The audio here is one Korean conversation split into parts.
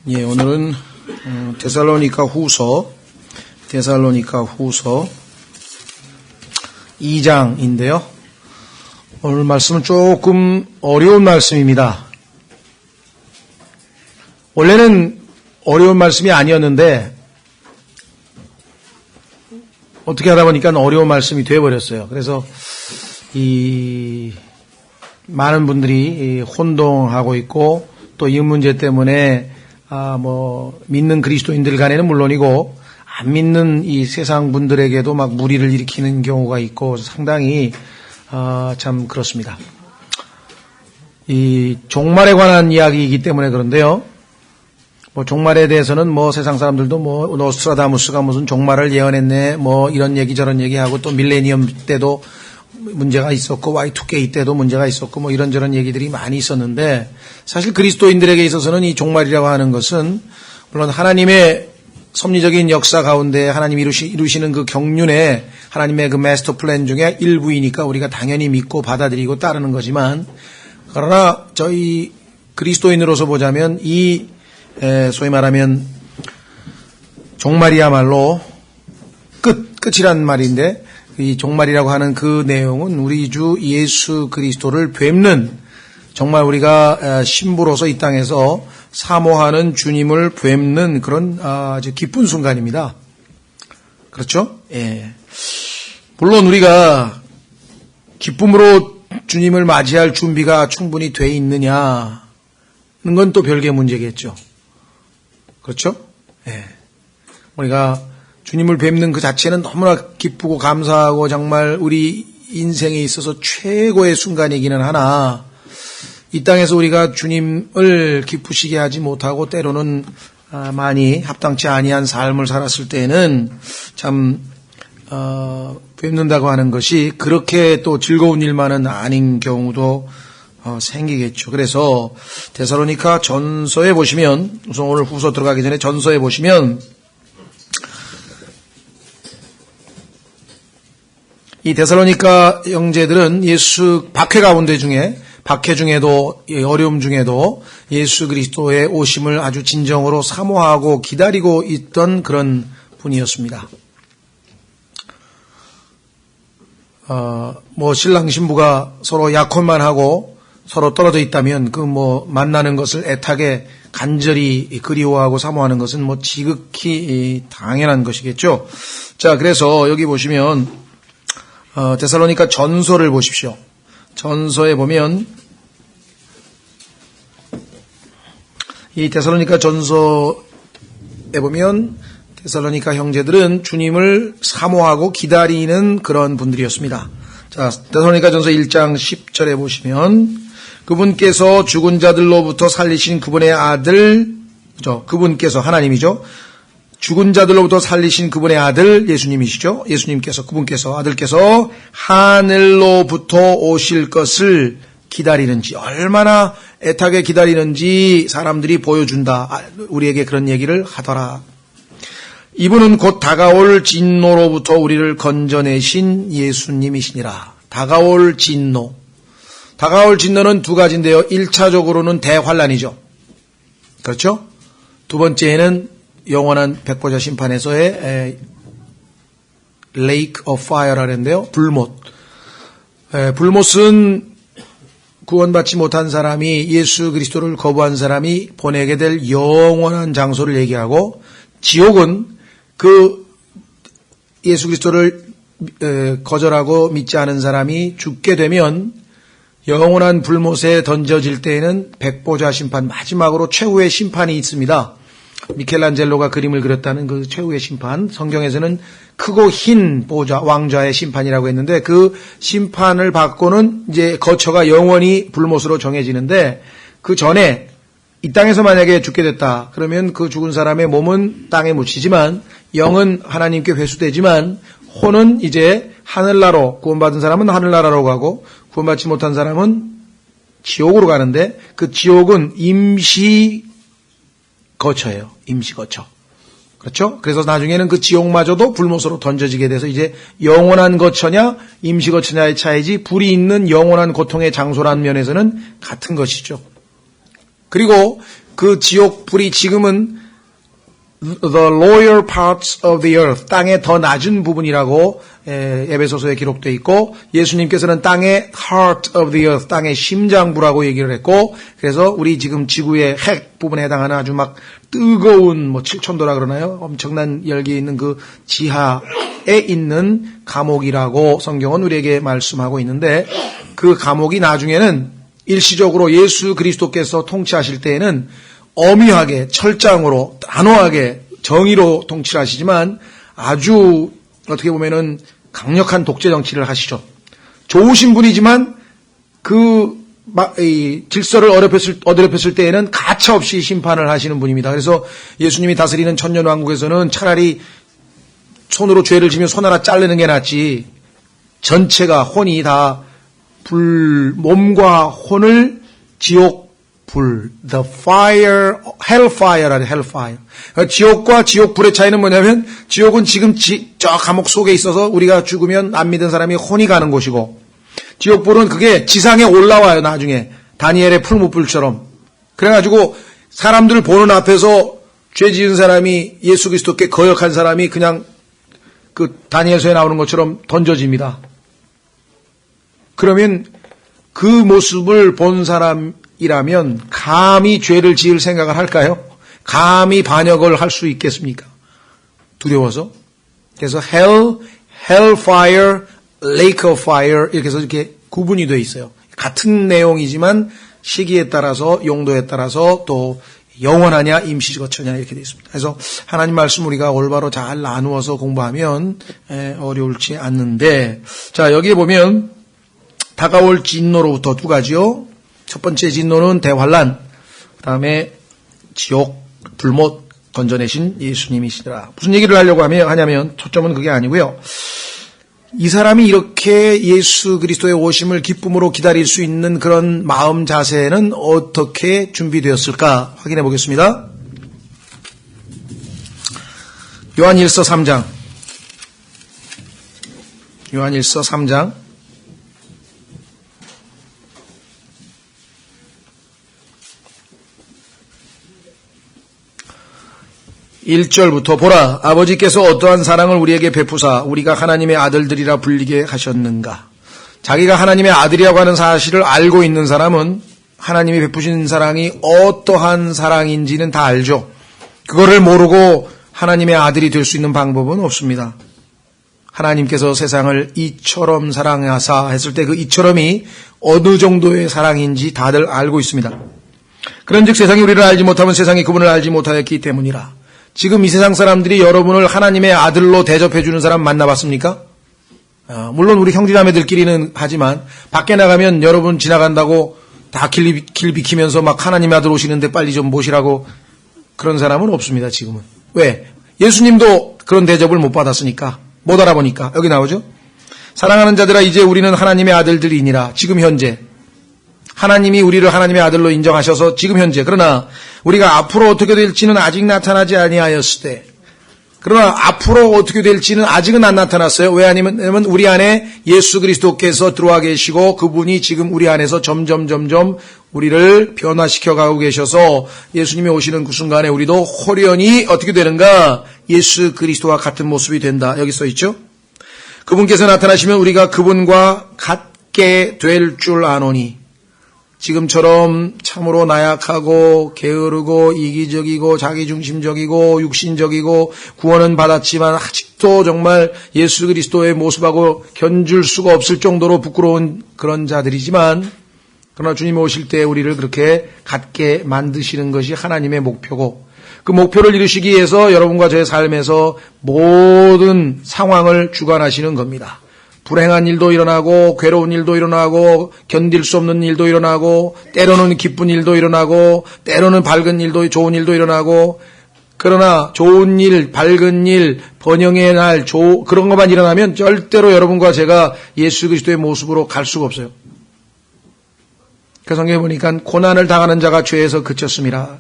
예, 오늘은 데살로니가 후서 2장인데요. 오늘 말씀은 조금 어려운 말씀입니다. 원래는 어려운 말씀이 아니었는데 어떻게 하다 보니까 어려운 말씀이 되어버렸어요. 그래서 많은 분들이 혼동하고 있고 또 이 문제 때문에 믿는 그리스도인들 간에는 물론이고 안 믿는 이 세상 분들에게도 막 무리를 일으키는 경우가 있고 상당히 참 그렇습니다. 이 종말에 관한 이야기이기 때문에 그런데요. 종말에 대해서는 세상 사람들도 노스트라다무스가 무슨 종말을 예언했네 이런 얘기 저런 얘기하고 또 밀레니엄 때도 문제가 있었고 Y2K 때도 문제가 있었고 이런저런 얘기들이 많이 있었는데 사실 그리스도인들에게 있어서는 이 종말이라고 하는 것은 물론 하나님의 섭리적인 역사 가운데 하나님이 이루시는 그 경륜에 하나님의 그 마스터 플랜 중에 일부이니까 우리가 당연히 믿고 받아들이고 따르는 거지만 그러나 저희 그리스도인으로서 보자면 이 소위 말하면 종말이야말로 끝이란 말인데 이 종말이라고 하는 그 내용은 우리 주 예수 그리스도를 뵙는 정말 우리가 신부로서 이 땅에서 사모하는 주님을 뵙는 그런 아주 기쁜 순간입니다. 그렇죠? 예. 물론 우리가 기쁨으로 주님을 맞이할 준비가 충분히 돼 있느냐는 건 또 별개의 문제겠죠. 그렇죠? 예. 우리가 주님을 뵙는 그 자체는 너무나 기쁘고 감사하고 정말 우리 인생에 있어서 최고의 순간이기는 하나 이 땅에서 우리가 주님을 기쁘시게 하지 못하고 때로는 많이 합당치 아니한 삶을 살았을 때는 참 뵙는다고 하는 것이 그렇게 또 즐거운 일만은 아닌 경우도 생기겠죠. 그래서 데살로니가 전서에 보시면 우선 오늘 후서 들어가기 전에 전서에 보시면 이 데살로니가 형제들은 예수 박해 가운데 중에 박해 중에도 어려움 중에도 예수 그리스도의 오심을 아주 진정으로 사모하고 기다리고 있던 그런 분이었습니다. 신랑 신부가 서로 약혼만 하고 서로 떨어져 있다면 만나는 것을 애타게 간절히 그리워하고 사모하는 것은 지극히 당연한 것이겠죠. 자, 그래서 여기 보시면 데살로니가 전서를 보십시오. 전서에 보면 이 데살로니가 전서에 보면 데살로니가 형제들은 주님을 사모하고 기다리는 그런 분들이었습니다. 자, 데살로니가 전서 1장 10절에 보시면 그분께서 죽은 자들로부터 살리신 그분의 아들, 그분께서 하나님이죠. 죽은 자들로부터 살리신 그분의 아들 예수님이시죠. 그분께서 아들께서 하늘로부터 오실 것을 기다리는지 얼마나 애타게 기다리는지 사람들이 보여준다. 우리에게 그런 얘기를 하더라. 이분은 곧 다가올 진노로부터 우리를 건져내신 예수님이시니라. 다가올 진노는 두 가지인데요. 1차적으로는 대환란이죠. 그렇죠? 두 번째는 영원한 백보자 심판에서의 Lake of Fire라는데요. 불못은 구원받지 못한 사람이 예수 그리스도를 거부한 사람이 보내게 될 영원한 장소를 얘기하고 지옥은 그 예수 그리스도를 거절하고 믿지 않은 사람이 죽게 되면 영원한 불못에 던져질 때에는 백보자 심판 마지막으로 최후의 심판이 있습니다. 미켈란젤로가 그림을 그렸다는 그 최후의 심판, 성경에서는 크고 흰 보좌, 왕좌의 심판이라고 했는데 그 심판을 받고는 이제 거처가 영원히 불못으로 정해지는데 그 전에 이 땅에서 만약에 죽게 됐다. 그러면 그 죽은 사람의 몸은 땅에 묻히지만 영은 하나님께 회수되지만 혼은 이제 하늘나라로, 구원받은 사람은 하늘나라로 가고 구원받지 못한 사람은 지옥으로 가는데 그 지옥은 임시 거처예요. 임시 거처. 그렇죠? 그래서 나중에는 그 지옥마저도 불못으로 던져지게 돼서 이제 영원한 거처냐 임시 거처냐의 차이지 불이 있는 영원한 고통의 장소라는 면에서는 같은 것이죠. 그리고 그 지옥 불이 지금은 the lower parts of the earth, 땅의 더 낮은 부분이라고 에베소서에 기록되어 있고, 예수님께서는 땅의 heart of the earth, 땅의 심장부라고 얘기를 했고, 그래서 우리 지금 지구의 핵 부분에 해당하는 아주 막 뜨거운 7,000도라 그러나요? 엄청난 열기에 있는 그 지하에 있는 감옥이라고 성경은 우리에게 말씀하고 있는데, 그 감옥이 나중에는 일시적으로 예수 그리스도께서 통치하실 때에는 엄위하게 철장으로 단호하게 정의로 통치를 하시지만 아주 어떻게 보면은 강력한 독재 정치를 하시죠. 좋으신 분이지만 그 질서를 어드럽혔을 때에는 가차없이 심판을 하시는 분입니다. 그래서 예수님이 다스리는 천년왕국에서는 차라리 손으로 죄를 지면 손 하나 자르는 게 낫지, 전체가 혼이 다 몸과 혼을 지옥 불, the fire, hellfire라는 hellfire. 지옥과 지옥불의 차이는 뭐냐면, 지옥은 지금 저 감옥 속에 있어서 우리가 죽으면 안 믿은 사람이 혼이 가는 곳이고, 지옥불은 그게 지상에 올라와요, 나중에. 다니엘의 풀무불처럼. 그래가지고 사람들 보는 앞에서 죄 지은 사람이 예수 그리스도께 거역한 사람이 그냥 그 다니엘서에 나오는 것처럼 던져집니다. 그러면 그 모습을 본 사람이라면 감히 죄를 지을 생각을 할까요? 감히 반역을 할 수 있겠습니까? 두려워서. 그래서 hellfire, lake of fire 이렇게 해서 이렇게 구분이 되어 있어요. 같은 내용이지만 시기에 따라서 용도에 따라서 또 영원하냐 임시거처냐 이렇게 되어 있습니다. 그래서 하나님 말씀 우리가 올바로 잘 나누어서 공부하면 어려울지 않는데, 자 여기에 보면 다가올 진노로부터 두 가지요. 첫 번째 진노는 대환란, 그 다음에 지옥 불못 건져내신 예수님이시더라. 무슨 얘기를 하려고 하냐면 초점은 그게 아니고요. 이 사람이 이렇게 예수 그리스도의 오심을 기쁨으로 기다릴 수 있는 그런 마음 자세는 어떻게 준비되었을까 확인해 보겠습니다. 요한일서 3장. 요한일서 3장. 1절부터 보라, 아버지께서 어떠한 사랑을 우리에게 베푸사 우리가 하나님의 아들들이라 불리게 하셨는가. 자기가 하나님의 아들이라고 하는 사실을 알고 있는 사람은 하나님이 베푸신 사랑이 어떠한 사랑인지는 다 알죠. 그거를 모르고 하나님의 아들이 될 수 있는 방법은 없습니다. 하나님께서 세상을 이처럼 사랑하사 했을 때 그 이처럼이 어느 정도의 사랑인지 다들 알고 있습니다. 그런즉 세상이 우리를 알지 못하면 세상이 그분을 알지 못하였기 때문이라. 지금 이 세상 사람들이 여러분을 하나님의 아들로 대접해 주는 사람 만나봤습니까? 물론 우리 형제자매들끼리는 하지만 밖에 나가면 여러분 지나간다고 다 길 비키면서 막 하나님의 아들 오시는데 빨리 좀 모시라고 그런 사람은 없습니다. 지금은. 왜? 예수님도 그런 대접을 못 받았으니까, 못 알아보니까. 여기 나오죠? 사랑하는 자들아 이제 우리는 하나님의 아들들이니라. 지금 현재 하나님이 우리를 하나님의 아들로 인정하셔서 지금 현재. 그러나 우리가 앞으로 어떻게 될지는 아직 나타나지 아니하였을 때, 그러나 앞으로 어떻게 될지는 아직은 안 나타났어요. 왜냐하면 우리 안에 예수 그리스도께서 들어와 계시고 그분이 지금 우리 안에서 점점 우리를 변화시켜 가고 계셔서 예수님이 오시는 그 순간에 우리도 호련히 어떻게 되는가? 예수 그리스도와 같은 모습이 된다. 여기 써 있죠? 그분께서 나타나시면 우리가 그분과 같게 될 줄 아노니. 지금처럼 참으로 나약하고 게으르고 이기적이고 자기중심적이고 육신적이고 구원은 받았지만 아직도 정말 예수 그리스도의 모습하고 견줄 수가 없을 정도로 부끄러운 그런 자들이지만, 그러나 주님 오실 때 우리를 그렇게 같게 만드시는 것이 하나님의 목표고, 그 목표를 이루시기 위해서 여러분과 저의 삶에서 모든 상황을 주관하시는 겁니다. 불행한 일도 일어나고 괴로운 일도 일어나고 견딜 수 없는 일도 일어나고 때로는 기쁜 일도 일어나고 때로는 밝은 일도 좋은 일도 일어나고, 그러나 좋은 일, 밝은 일, 번영의 날 그런 것만 일어나면 절대로 여러분과 제가 예수 그리스도의 모습으로 갈 수가 없어요. 그 성경에 보니까 고난을 당하는 자가 죄에서 그쳤습니다.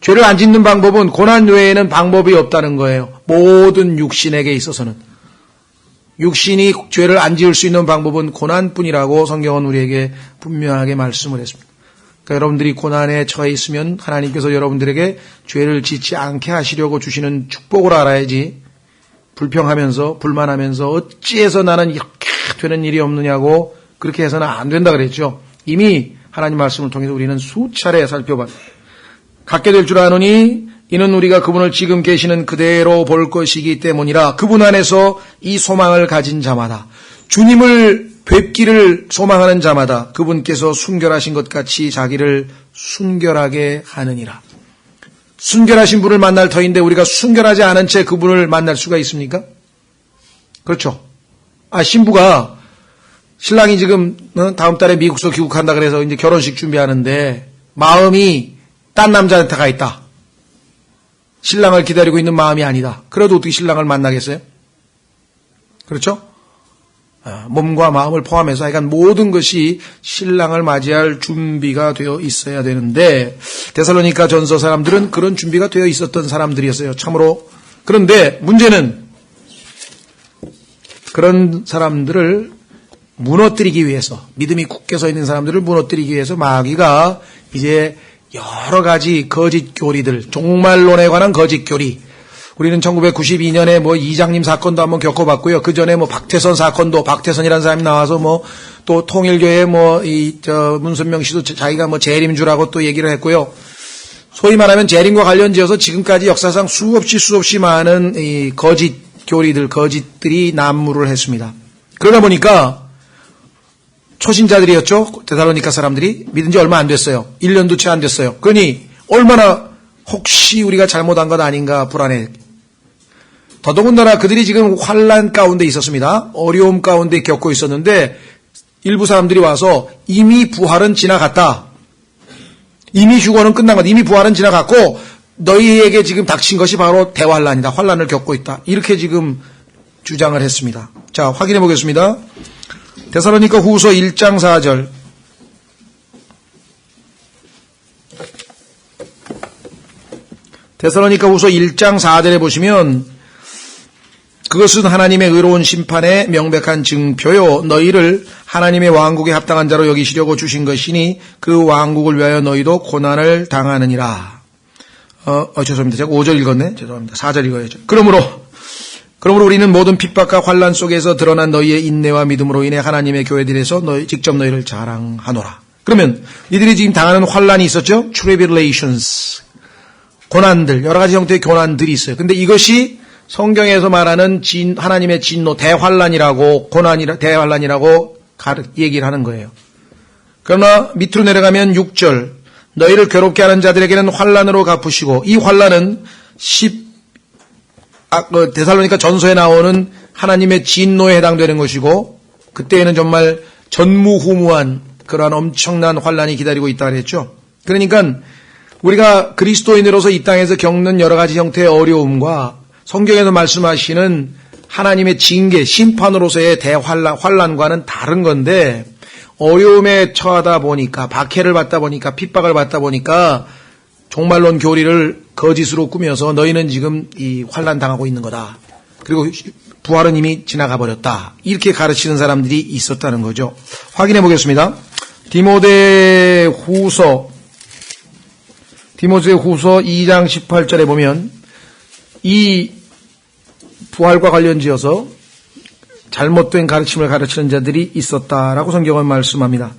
죄를 안 짓는 방법은 고난 외에는 방법이 없다는 거예요. 모든 육신에게 있어서는. 육신이 죄를 안 지을 수 있는 방법은 고난뿐이라고 성경은 우리에게 분명하게 말씀을 했습니다. 그러니까 여러분들이 고난에 처해 있으면 하나님께서 여러분들에게 죄를 짓지 않게 하시려고 주시는 축복을 알아야지, 불평하면서 불만하면서 어찌해서 나는 이렇게 되는 일이 없느냐고 그렇게 해서는 안 된다 그랬죠. 이미 하나님 말씀을 통해서 우리는 수차례 살펴봤다. 갖게 될 줄 아노니 이는 우리가 그분을 지금 계시는 그대로 볼 것이기 때문이라. 그분 안에서 이 소망을 가진 자마다, 주님을 뵙기를 소망하는 자마다 그분께서 순결하신 것 같이 자기를 순결하게 하느니라. 순결하신 분을 만날 터인데 우리가 순결하지 않은 채 그분을 만날 수가 있습니까? 그렇죠. 신부가, 신랑이 지금 다음 달에 미국서 귀국한다 그래서 이제 결혼식 준비하는데 마음이 딴 남자한테 가 있다. 신랑을 기다리고 있는 마음이 아니다. 그래도 어떻게 신랑을 만나겠어요? 그렇죠? 몸과 마음을 포함해서 하여간 모든 것이 신랑을 맞이할 준비가 되어 있어야 되는데, 데살로니가 전서 사람들은 그런 준비가 되어 있었던 사람들이었어요. 참으로. 그런데 문제는 그런 사람들을 무너뜨리기 위해서, 믿음이 굳게 서 있는 사람들을 무너뜨리기 위해서 마귀가 이제 여러 가지 거짓 교리들, 종말론에 관한 거짓 교리. 우리는 1992년에 이장님 사건도 한번 겪어봤고요. 그 전에 박태선 사건도, 박태선이라는 사람이 나와서 또 통일교회 문선명 씨도 자기가 재림인 줄 알고 또 얘기를 했고요. 소위 말하면 재림과 관련 지어서 지금까지 역사상 수없이 많은 이 거짓 교리들, 거짓들이 난무를 했습니다. 그러다 보니까 초신자들이었죠. 데살로니가 사람들이 믿은 지 얼마 안 됐어요. 1년도 채 안 됐어요. 그러니 얼마나 혹시 우리가 잘못한 것 아닌가 불안해. 더더군다나 그들이 지금 환난 가운데 있었습니다. 어려움 가운데 겪고 있었는데 일부 사람들이 와서 이미 부활은 지나갔다. 이미 휴거는 끝난 것. 이미 부활은 지나갔고 너희에게 지금 닥친 것이 바로 대환란이다. 환난을 겪고 있다. 이렇게 지금 주장을 했습니다. 자, 확인해 보겠습니다. 데살로니가 후서 1장 4절. 데살로니가 후서 1장 4절에 보시면 그것은 하나님의 의로운 심판의 명백한 증표요 너희를 하나님의 왕국에 합당한 자로 여기시려고 주신 것이니 그 왕국을 위하여 너희도 고난을 당하느니라. 죄송합니다. 제가 5절 읽었네. 죄송합니다. 4절 읽어야죠. 그러므로 우리는 모든 핍박과 환난 속에서 드러난 너희의 인내와 믿음으로 인해 하나님의 교회들에서 직접 너희를 자랑하노라. 그러면 이들이 지금 당하는 환난이 있었죠? Tribulations. 고난들, 여러 가지 형태의 고난들이 있어요. 근데 이것이 성경에서 말하는 하나님의 진노, 대환란이라고, 대환란이라고 얘기를 하는 거예요. 그러나 밑으로 내려가면 6절, 너희를 괴롭게 하는 자들에게는 환란으로 갚으시고, 이 환란은 데살로니가 전서에 나오는 하나님의 진노에 해당되는 것이고, 그때에는 정말 전무후무한 그러한 엄청난 환란이 기다리고 있다 그랬죠. 그러니까 우리가 그리스도인으로서 이 땅에서 겪는 여러 가지 형태의 어려움과 성경에서 말씀하시는 하나님의 징계, 심판으로서의 환란과는 다른 건데, 어려움에 처하다 보니까, 박해를 받다 보니까, 핍박을 받다 보니까 종말론 교리를 거짓으로 꾸며서 너희는 지금 이 환난 당하고 있는 거다. 그리고 부활은 이미 지나가 버렸다. 이렇게 가르치는 사람들이 있었다는 거죠. 확인해 보겠습니다. 디모데 후서 2장 18절에 보면 이 부활과 관련 지어서 잘못된 가르침을 가르치는 자들이 있었다라고 성경은 말씀합니다.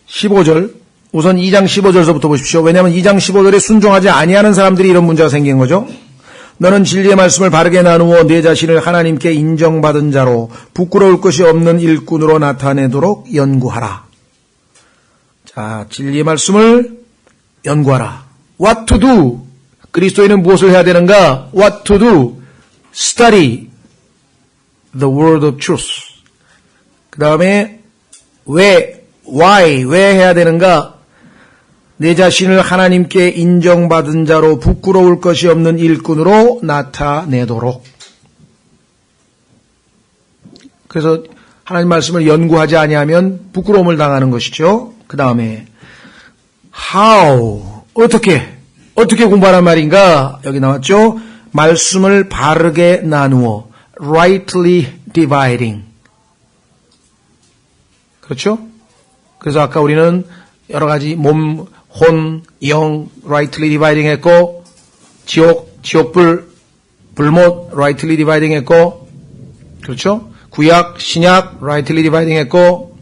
15절, 우선 2장 15절서부터 보십시오. 왜냐하면 2장 15절에 순종하지 아니하는 사람들이 이런 문제가 생긴 거죠. 너는 진리의 말씀을 바르게 나누어 내 자신을 하나님께 인정받은 자로 부끄러울 것이 없는 일꾼으로 나타내도록 연구하라. 자, 진리의 말씀을 연구하라. What to do? 그리스도인은 무엇을 해야 되는가? What to do? Study the word of truth. 그 다음에 why? 왜 해야 되는가? 내 자신을 하나님께 인정받은 자로 부끄러울 것이 없는 일꾼으로 나타내도록. 그래서 하나님 말씀을 연구하지 아니하면 부끄러움을 당하는 것이죠. 그 다음에 how? 어떻게 공부하란 말인가? 여기 나왔죠. 말씀을 바르게 나누어 rightly dividing. 그렇죠? 그래서 아까 우리는 여러 가지 몸, 혼, 영, rightly dividing 했고, 지옥불, 불못, rightly dividing 했고, 그렇죠? 구약, 신약, rightly dividing 했고,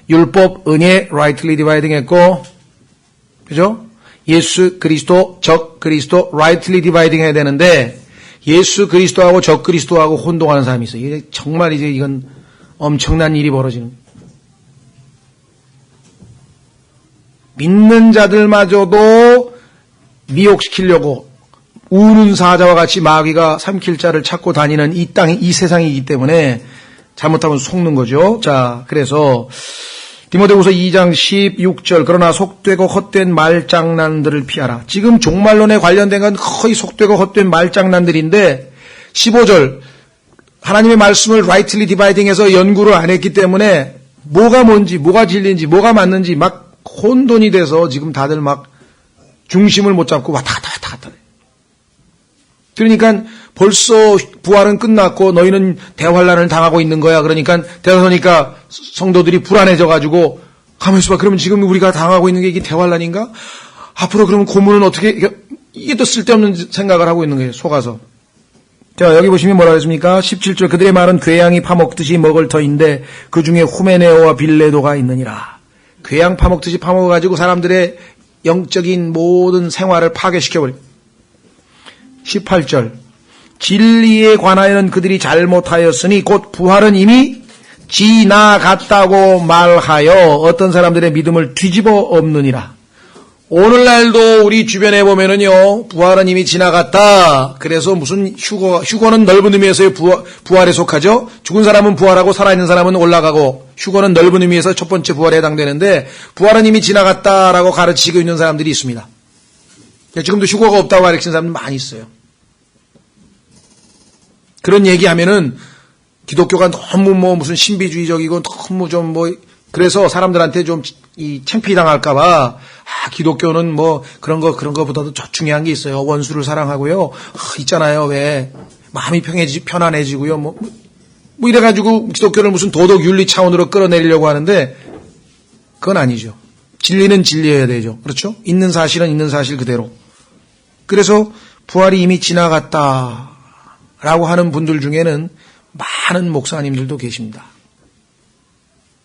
율법, 은혜, rightly dividing 했고, 그죠? 예수 그리스도, 적 그리스도, rightly dividing 해야 되는데, 예수 그리스도하고 적 그리스도하고 혼동하는 사람이 있어요. 이게 정말 이제 이건 엄청난 일이 벌어지는 거예요. 믿는 자들마저도 미혹시키려고 우는 사자와 같이 마귀가 삼킬 자를 찾고 다니는 이 땅이, 이 세상이기 때문에 잘못하면 속는 거죠. 자, 그래서 디모데후서 2장 16절 그러나 속되고 헛된 말장난들을 피하라. 지금 종말론에 관련된 건 거의 속되고 헛된 말장난들인데 15절 하나님의 말씀을 rightly dividing해서 연구를 안 했기 때문에 뭐가 뭔지 뭐가 진리인지 뭐가 맞는지 막 혼돈이 돼서 지금 다들 막 중심을 못 잡고 왔다 갔다 해. 그러니까 벌써 부활은 끝났고 너희는 대환란을 당하고 있는 거야. 그러니까 대사로니까 성도들이 불안해져가지고 가만히 있어봐. 그러면 지금 우리가 당하고 있는 게 이게 대환란인가? 앞으로 그러면 고문은 어떻게 이게 또 쓸데없는 생각을 하고 있는 거예요. 속아서. 자, 여기 보시면 뭐라 했습니까? 17절 그들의 말은 괴양이 파먹듯이 먹을 터인데 그 중에 후메네오와 빌레도가 있느니라. 괴양 파먹듯이 파먹어가지고 사람들의 영적인 모든 생활을 파괴시켜버립니다. 18절 진리에 관하여는 그들이 잘못하였으니 곧 부활은 이미 지나갔다고 말하여 어떤 사람들의 믿음을 뒤집어 엎느니라. 오늘날도 우리 주변에 보면은요, 부활은 이미 지나갔다. 그래서 무슨 휴거는 넓은 의미에서의 부활에 속하죠. 죽은 사람은 부활하고 살아있는 사람은 올라가고, 휴거는 넓은 의미에서 첫 번째 부활에 해당되는데, 부활은 이미 지나갔다라고 가르치고 있는 사람들이 있습니다. 지금도 휴거가 없다고 가르치는 사람들 많이 있어요. 그런 얘기하면은 기독교가 너무 무슨 신비주의적이고 너무 좀 그래서 사람들한테 좀 이 창피 당할까봐 기독교는 그런 거보다도 더 중요한 게 있어요. 원수를 사랑하고요. 있잖아요. 왜 마음이 편안해지고요. 이래가지고 기독교를 무슨 도덕 윤리 차원으로 끌어내리려고 하는데 그건 아니죠. 진리는 진리여야 되죠. 그렇죠? 있는 사실은 있는 사실 그대로. 그래서 부활이 이미 지나갔다라고 하는 분들 중에는 많은 목사님들도 계십니다.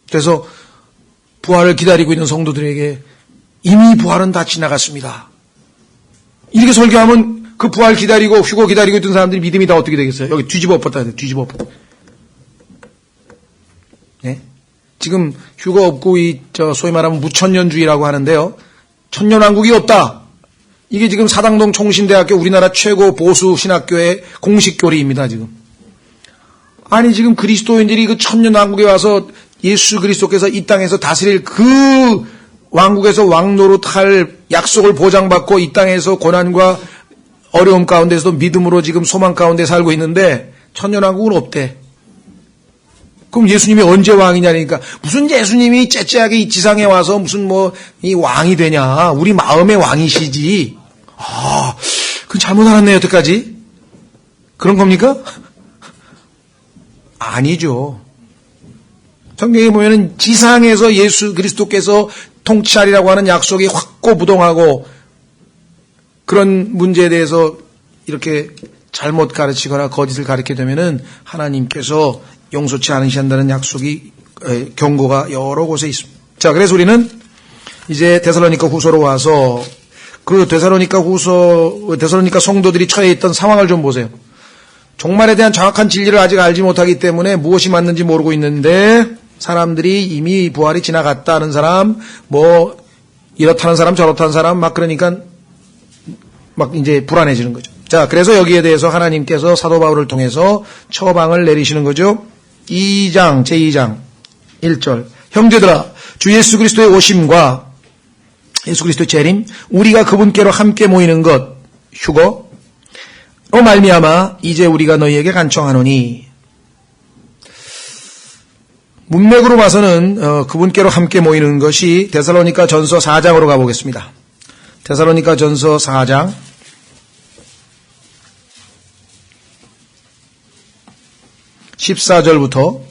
그래서 부활을 기다리고 있는 성도들에게 이미 부활은 다 지나갔습니다. 이렇게 설교하면 그 부활 기다리고 휴거 기다리고 있던 사람들이 믿음이 다 어떻게 되겠어요? 여기 뒤집어 엎었다 해야 돼. 뒤집어 엎었다. 네? 지금 휴거 없고 소위 말하면 무천년주의라고 하는데요. 천년왕국이 없다. 이게 지금 사당동 총신대학교 우리나라 최고 보수 신학교의 공식 교리입니다. 지금. 아니 지금 그리스도인들이 그 천년왕국에 와서 예수 그리스도께서 이 땅에서 다스릴 그 왕국에서 왕노릇할 약속을 보장받고 이 땅에서 고난과 어려움 가운데서도 믿음으로 지금 소망 가운데 살고 있는데 천년왕국은 없대. 그럼 예수님이 언제 왕이냐니까 무슨 예수님이 째째하게 이 지상에 와서 무슨 이 왕이 되냐. 우리 마음의 왕이시지. 그건 잘못 알았네 여태까지. 그런 겁니까? 아니죠. 성경에 보면은 지상에서 예수 그리스도께서 통치하리라고 하는 약속이 확고부동하고 그런 문제에 대해서 이렇게 잘못 가르치거나 거짓을 가르치게 되면은 하나님께서 용서치 않으신다는 약속이 경고가 여러 곳에 있습니다. 자, 그래서 우리는 이제 데살로니가 후서로 와서 그 데살로니가 성도들이 처해 있던 상황을 좀 보세요. 종말에 대한 정확한 진리를 아직 알지 못하기 때문에 무엇이 맞는지 모르고 있는데 사람들이 이미 부활이 지나갔다는 사람, 이렇다는 사람, 저렇다는 사람, 그러니까 이제 불안해지는 거죠. 자, 그래서 여기에 대해서 하나님께서 사도 바울을 통해서 처방을 내리시는 거죠. 제2장 1절. 형제들아, 주 예수 그리스도의 오심과 예수 그리스도의 재림, 우리가 그분께로 함께 모이는 것, 휴거로 말미암아 이제 우리가 너희에게 간청하노니, 문맥으로 봐서는 그분께로 함께 모이는 것이 데살로니가 전서 4장으로 가보겠습니다. 데살로니가 전서 4장 14절부터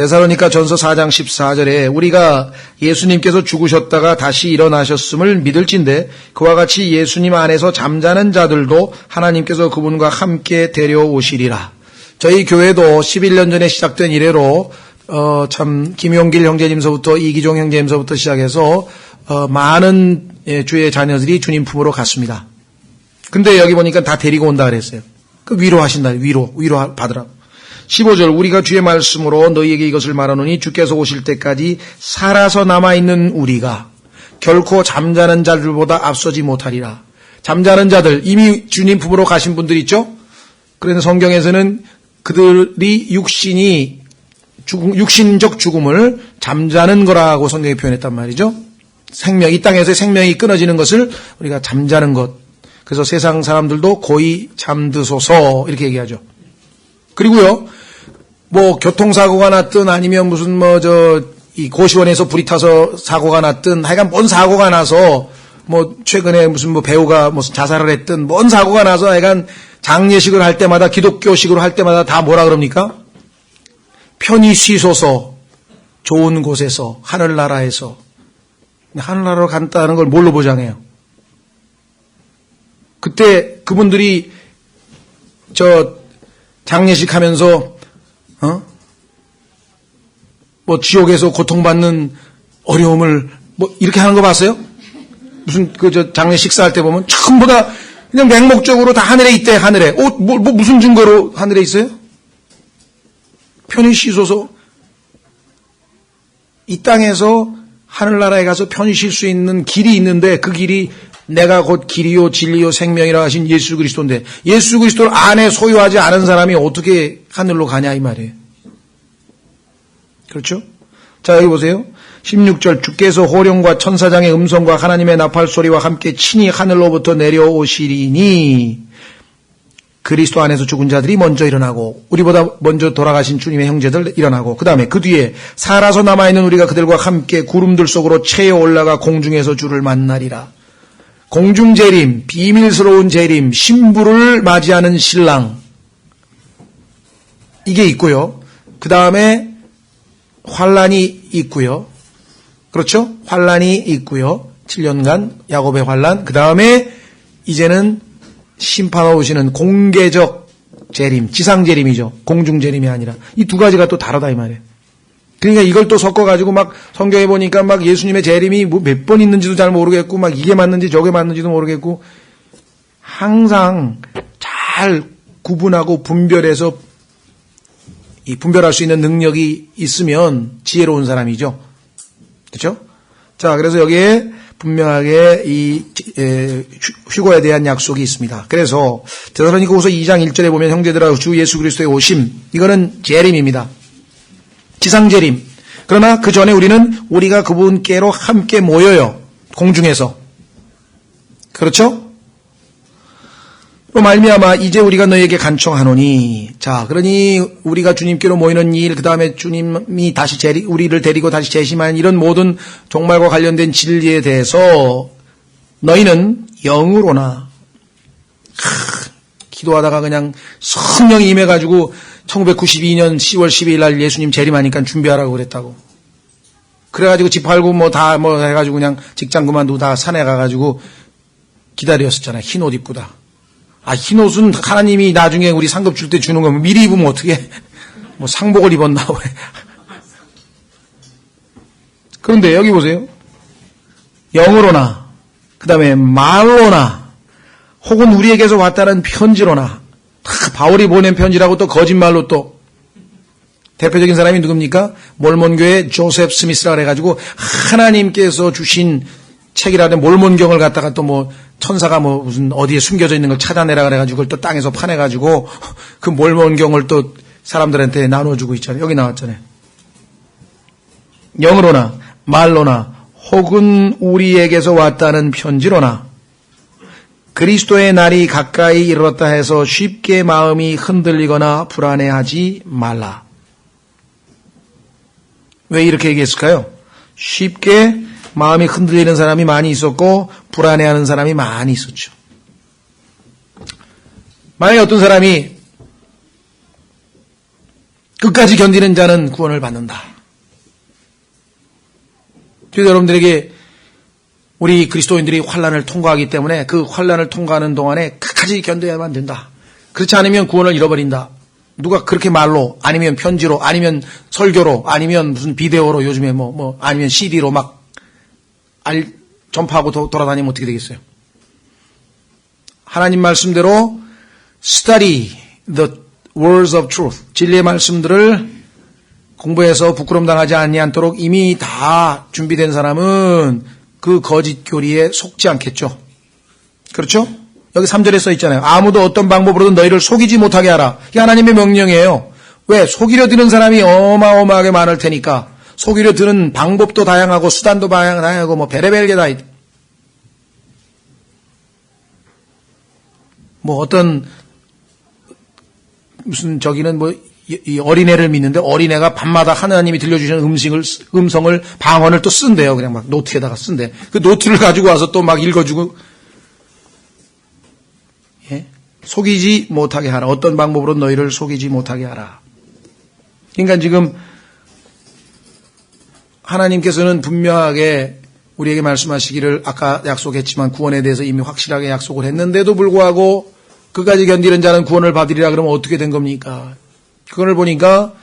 데살로니가 전서 4장 14절에 우리가 예수님께서 죽으셨다가 다시 일어나셨음을 믿을진데 그와 같이 예수님 안에서 잠자는 자들도 하나님께서 그분과 함께 데려오시리라. 저희 교회도 11년 전에 시작된 이래로 참 김용길 형제님서부터 이기종 형제님서부터 시작해서 많은 주의 자녀들이 주님 품으로 갔습니다. 근데 여기 보니까 다 데리고 온다 그랬어요. 그 위로하신다. 위로 받으라고. 15절 우리가 주의 말씀으로 너희에게 이것을 말하노니 주께서 오실 때까지 살아서 남아있는 우리가 결코 잠자는 자들보다 앞서지 못하리라. 잠자는 자들 이미 주님 품으로 가신 분들 있죠? 그래서 성경에서는 그들이 육신적 죽음을 잠자는 거라고 성경에 표현했단 말이죠. 생명, 이 땅에서의 생명이 끊어지는 것을 우리가 잠자는 것. 그래서 세상 사람들도 고이 잠드소서 이렇게 얘기하죠. 그리고요, 교통사고가 났든 아니면 무슨 이 고시원에서 불이 타서 사고가 났든 하여간 뭔 사고가 나서 최근에 무슨 배우가 무슨 자살을 했든 뭔 사고가 나서 하여간 장례식을 할 때마다 기독교식으로 할 때마다 다 뭐라 그럽니까? 편히 쉬소서 좋은 곳에서 하늘나라에서. 하늘나라로 간다는 걸 뭘로 보장해요? 그때 그분들이 장례식 하면서 지옥에서 고통받는 어려움을 이렇게 하는 거 봤어요? 무슨 장례 식사할 때 보면 전부 다 그냥 맹목적으로 다 하늘에 있대. 하늘에 무슨 증거로 하늘에 있어요? 편히 쉬소서. 이 땅에서 하늘나라에 가서 편히 쉴 수 있는 길이 있는데 그 길이 내가 곧 길이요 진리요 생명이라 하신 예수 그리스도인데 예수 그리스도를 안에 소유하지 않은 사람이 어떻게 하늘로 가냐 이 말이에요. 그렇죠? 자, 여기 보세요. 16절 주께서 호령과 천사장의 음성과 하나님의 나팔 소리와 함께 친히 하늘로부터 내려오시리니 그리스도 안에서 죽은 자들이 먼저 일어나고 우리보다 먼저 돌아가신 주님의 형제들 일어나고 그 다음에 그 뒤에 살아서 남아있는 우리가 그들과 함께 구름들 속으로 채어 올라가 공중에서 주를 만나리라. 공중 재림, 비밀스러운 재림, 신부를 맞이하는 신랑 이게 있고요. 그 다음에 환란이 있고요. 그렇죠? 환란이 있고요. 7년간 야곱의 환란. 그 다음에 이제는 심판하러 오시는 공개적 재림, 지상 재림이죠. 공중 재림이 아니라 이 두 가지가 또 다르다 이 말이에요. 그러니까 이걸 또 섞어가지고 막 성경에 보니까 막 예수님의 재림이 몇 번 있는지도 잘 모르겠고 막 이게 맞는지 저게 맞는지도 모르겠고 항상 잘 구분하고 분별해서 이 분별할 수 있는 능력이 있으면 지혜로운 사람이죠. 그렇죠? 자, 그래서 여기에 분명하게 이 휴거에 대한 약속이 있습니다. 그래서 데살로니가후서 2장 1절에 보면 형제들아 주 예수 그리스도의 오심 이거는 재림입니다. 지상재림. 그러나 그 전에 우리가 그분께로 함께 모여요. 공중에서. 그렇죠? 또 말미암아 이제 우리가 너에게 간청하노니 자 그러니 우리가 주님께로 모이는 일 그 다음에 주님이 다시 우리를 데리고 다시 재심하는 이런 모든 종말과 관련된 진리에 대해서 너희는 영으로나 기도하다가 그냥 성령이 임해가지고 1992년 10월 12일 날 예수님 재림하니까 준비하라고 그랬다고. 그래가지고 집 팔고 해가지고 그냥 직장 그만두고 다 산에 가가지고 기다렸었잖아요. 흰 옷 입고 다. 흰 옷은 하나님이 나중에 우리 상급 줄 때 주는 거면 미리 입으면 어떻게 상복을 입었나 왜. 그런데 여기 보세요. 영으로나 그 다음에 말로나 혹은 우리에게서 왔다는 편지로나 바울이 보낸 편지라고 또 거짓말로 또 대표적인 사람이 누굽니까? 몰몬교회 조셉 스미스라 그래가지고 하나님께서 주신 책이라는 몰몬경을 갖다가 또 천사가 무슨 어디에 숨겨져 있는 걸 찾아내라 그래가지고 그걸 또 땅에서 파내가지고 그 몰몬경을 또 사람들한테 나눠주고 있잖아요. 여기 나왔잖아요. 영으로나 말로나 혹은 우리에게서 왔다는 편지로나 그리스도의 날이 가까이 이르렀다 해서 쉽게 마음이 흔들리거나 불안해하지 말라. 왜 이렇게 얘기했을까요? 쉽게 마음이 흔들리는 사람이 많이 있었고 불안해하는 사람이 많이 있었죠. 만약에 어떤 사람이 끝까지 견디는 자는 구원을 받는다. 여러분들에게 우리 그리스도인들이 환난을 통과하기 때문에 그 환난을 통과하는 동안에 끝까지 견뎌야만 된다. 그렇지 않으면 구원을 잃어버린다. 누가 그렇게 말로 아니면 편지로 아니면 설교로 아니면 무슨 비데오로 요즘에 아니면 CD로 막 전파하고 돌아다니면 어떻게 되겠어요? 하나님 말씀대로 study the words of truth. 진리의 말씀들을 공부해서 부끄럼 당하지 아니하도록 이미 다 준비된 사람은 그 거짓 교리에 속지 않겠죠. 그렇죠? 여기 3절에 써 있잖아요. 아무도 어떤 방법으로든 너희를 속이지 못하게 하라. 이게 하나님의 명령이에요. 왜? 속이려 드는 사람이 어마어마하게 많을 테니까. 속이려 드는 방법도 다양하고 수단도 다양하고 베레벨 게 다 있다. 어떤 무슨 저기는 이 어린애를 믿는데 어린애가 밤마다 하나님이 들려주시는 음성을 방언을 또 쓴대요. 그냥 막 노트에다가 쓴대. 그 노트를 가지고 와서 또 막 읽어주고. 예? 속이지 못하게 하라. 어떤 방법으로 너희를 속이지 못하게 하라. 그러니까 지금 하나님께서는 분명하게 우리에게 말씀하시기를 아까 약속했지만 구원에 대해서 이미 확실하게 약속을 했는데도 불구하고 끝까지 견디는 자는 구원을 받으리라 그러면 어떻게 된 겁니까? 그걸 보니까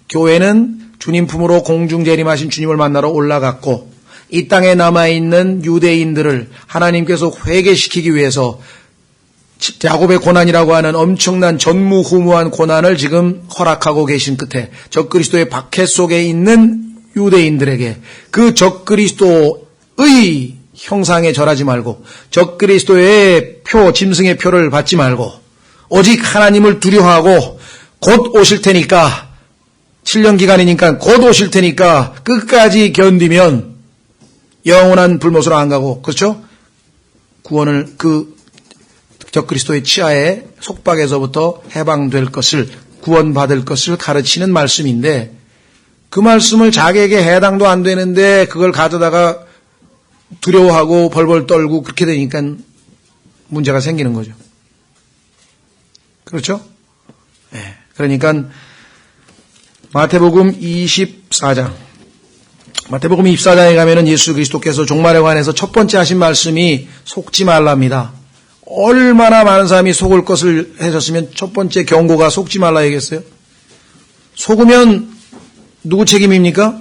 교회는 주님 품으로 공중 재림하신 주님을 만나러 올라갔고 이 땅에 남아있는 유대인들을 하나님께서 회개시키기 위해서 야곱의 고난이라고 하는 엄청난 전무후무한 고난을 지금 허락하고 계신 끝에 적그리스도의 박해 속에 있는 유대인들에게 그 적그리스도의 형상에 절하지 말고 적그리스도의 짐승의 표를 받지 말고 오직 하나님을 두려워하고 곧 오실 테니까 7년 기간이니까 곧 오실 테니까 끝까지 견디면 영원한 불못으로 안 가고 그렇죠? 구원을 그 적그리스도의 치하의 속박에서부터 해방될 것을 구원받을 것을 가르치는 말씀인데 그 말씀을 자기에게 해당도 안 되는데 그걸 가져다가 두려워하고 벌벌 떨고 그렇게 되니까 문제가 생기는 거죠. 그렇죠? 네. 그러니까 마태복음 24장에 가면은 예수 그리스도께서 종말에 관해서 첫 번째 하신 말씀이 속지 말랍니다. 얼마나 많은 사람이 속을 것을 하셨으면 첫 번째 경고가 속지 말라 얘기했어요. 속으면 누구 책임입니까?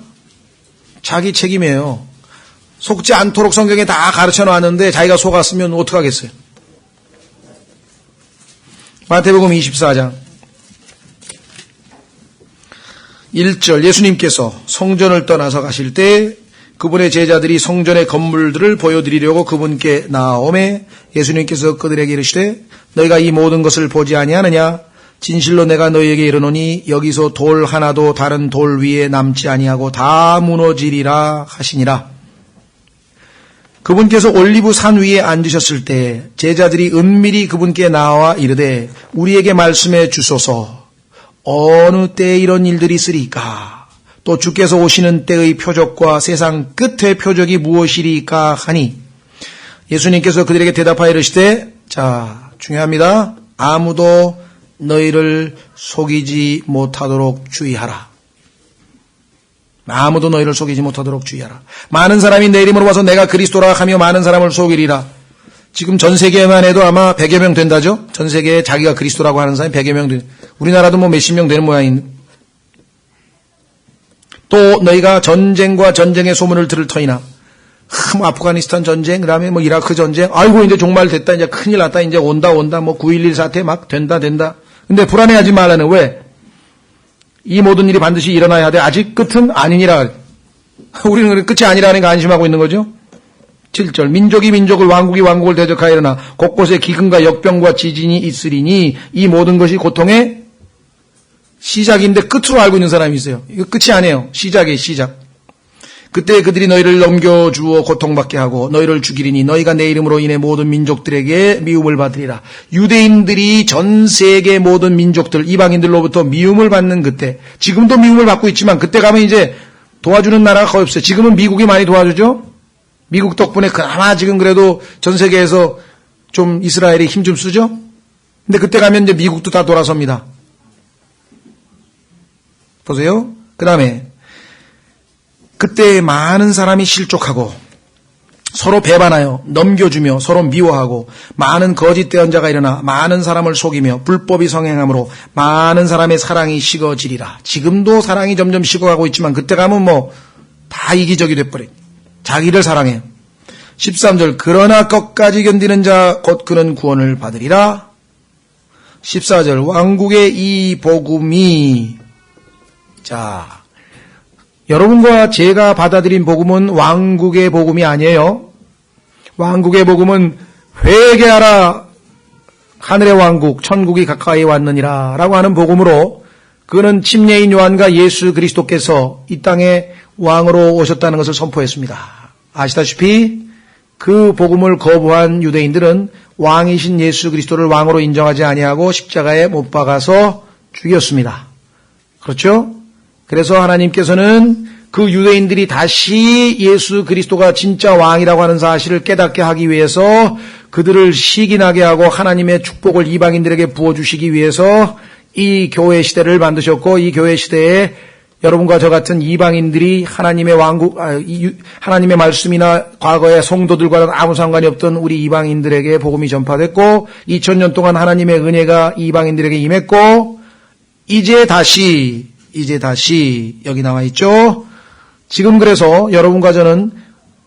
자기 책임이에요. 속지 않도록 성경에 다 가르쳐 놨는데 자기가 속았으면 어떡하겠어요? 마태복음 24장 1절 예수님께서 성전을 떠나서 가실 때 그분의 제자들이 성전의 건물들을 보여드리려고 그분께 나아오매 예수님께서 그들에게 이르시되 너희가 이 모든 것을 보지 아니하느냐? 진실로 내가 너희에게 이르노니 여기서 돌 하나도 다른 돌 위에 남지 아니하고 다 무너지리라 하시니라. 그분께서 올리브 산 위에 앉으셨을 때 제자들이 은밀히 그분께 나와 이르되 우리에게 말씀해 주소서 어느 때에 이런 일들이 있으리까? 또 주께서 오시는 때의 표적과 세상 끝의 표적이 무엇이리까 하니 예수님께서 그들에게 대답하여 이르시되 중요합니다. 아무도 너희를 속이지 못하도록 주의하라. 아무도 너희를 속이지 못하도록 주의하라. 많은 사람이 내 이름으로 와서 내가 그리스도라 하며 많은 사람을 속이리라. 지금 전 세계에만 해도 아마 100여 명 된다죠? 전 세계에 자기가 그리스도라고 하는 사람이 100여 명 된다. 우리나라도 몇십 명 되는 모양인데. 또 너희가 전쟁과 전쟁의 소문을 들을 터이나 아프가니스탄 전쟁, 그다음에 이라크 전쟁, 아이고 이제 종말 됐다, 이제 큰일 났다, 이제 온다, 9.11 사태 막 된다. 근데 불안해하지 말라는 왜? 이 모든 일이 반드시 일어나야 돼. 아직 끝은 아니니라. 우리는 끝이 아니라는 거 안심하고 있는 거죠. 7절 민족이 민족을 왕국이 왕국을 대적하여 일어나 곳곳에 기근과 역병과 지진이 있으리니 이 모든 것이 고통의 시작인데 끝으로 알고 있는 사람이 있어요. 이거 끝이 아니에요. 시작이에요. 시작. 그때 그들이 너희를 넘겨주어 고통받게 하고 너희를 죽이리니 너희가 내 이름으로 인해 모든 민족들에게 미움을 받으리라. 유대인들이 전 세계 모든 민족들 이방인들로부터 미움을 받는 그때, 지금도 미움을 받고 있지만 그때 가면 이제 도와주는 나라가 거의 없어요. 지금은 미국이 많이 도와주죠. 미국 덕분에 그나마 지금 그래도 전 세계에서 좀 이스라엘이 힘 좀 쓰죠. 근데 그때 가면 이제 미국도 다 돌아섭니다. 보세요. 그 다음에 그때 많은 사람이 실족하고 서로 배반하여 넘겨주며 서로 미워하고 많은 거짓 대언자가 일어나 많은 사람을 속이며 불법이 성행함으로 많은 사람의 사랑이 식어지리라. 지금도 사랑이 점점 식어가고 있지만 그때 가면 뭐 다 이기적이 돼버려. 자기를 사랑해요. 13절 그러나 끝까지 견디는 자 곧 그는 구원을 받으리라. 14절 왕국의 이 복음이 자 여러분과 제가 받아들인 복음은 왕국의 복음이 아니에요. 왕국의 복음은 회개하라 하늘의 왕국 천국이 가까이 왔느니라 라고 하는 복음으로 그는 침례인 요한과 예수 그리스도께서 이 땅에 왕으로 오셨다는 것을 선포했습니다. 아시다시피 그 복음을 거부한 유대인들은 왕이신 예수 그리스도를 왕으로 인정하지 아니하고 십자가에 못 박아서 죽였습니다. 그렇죠? 그래서 하나님께서는 그 유대인들이 다시 예수 그리스도가 진짜 왕이라고 하는 사실을 깨닫게 하기 위해서 그들을 시기나게 하고 하나님의 축복을 이방인들에게 부어주시기 위해서 이 교회 시대를 만드셨고 이 교회 시대에 여러분과 저 같은 이방인들이 하나님의 왕국, 하나님의 말씀이나 과거의 성도들과는 아무 상관이 없던 우리 이방인들에게 복음이 전파됐고 2000년 동안 하나님의 은혜가 이방인들에게 임했고 이제 다시 여기 나와 있죠. 지금 그래서 여러분과 저는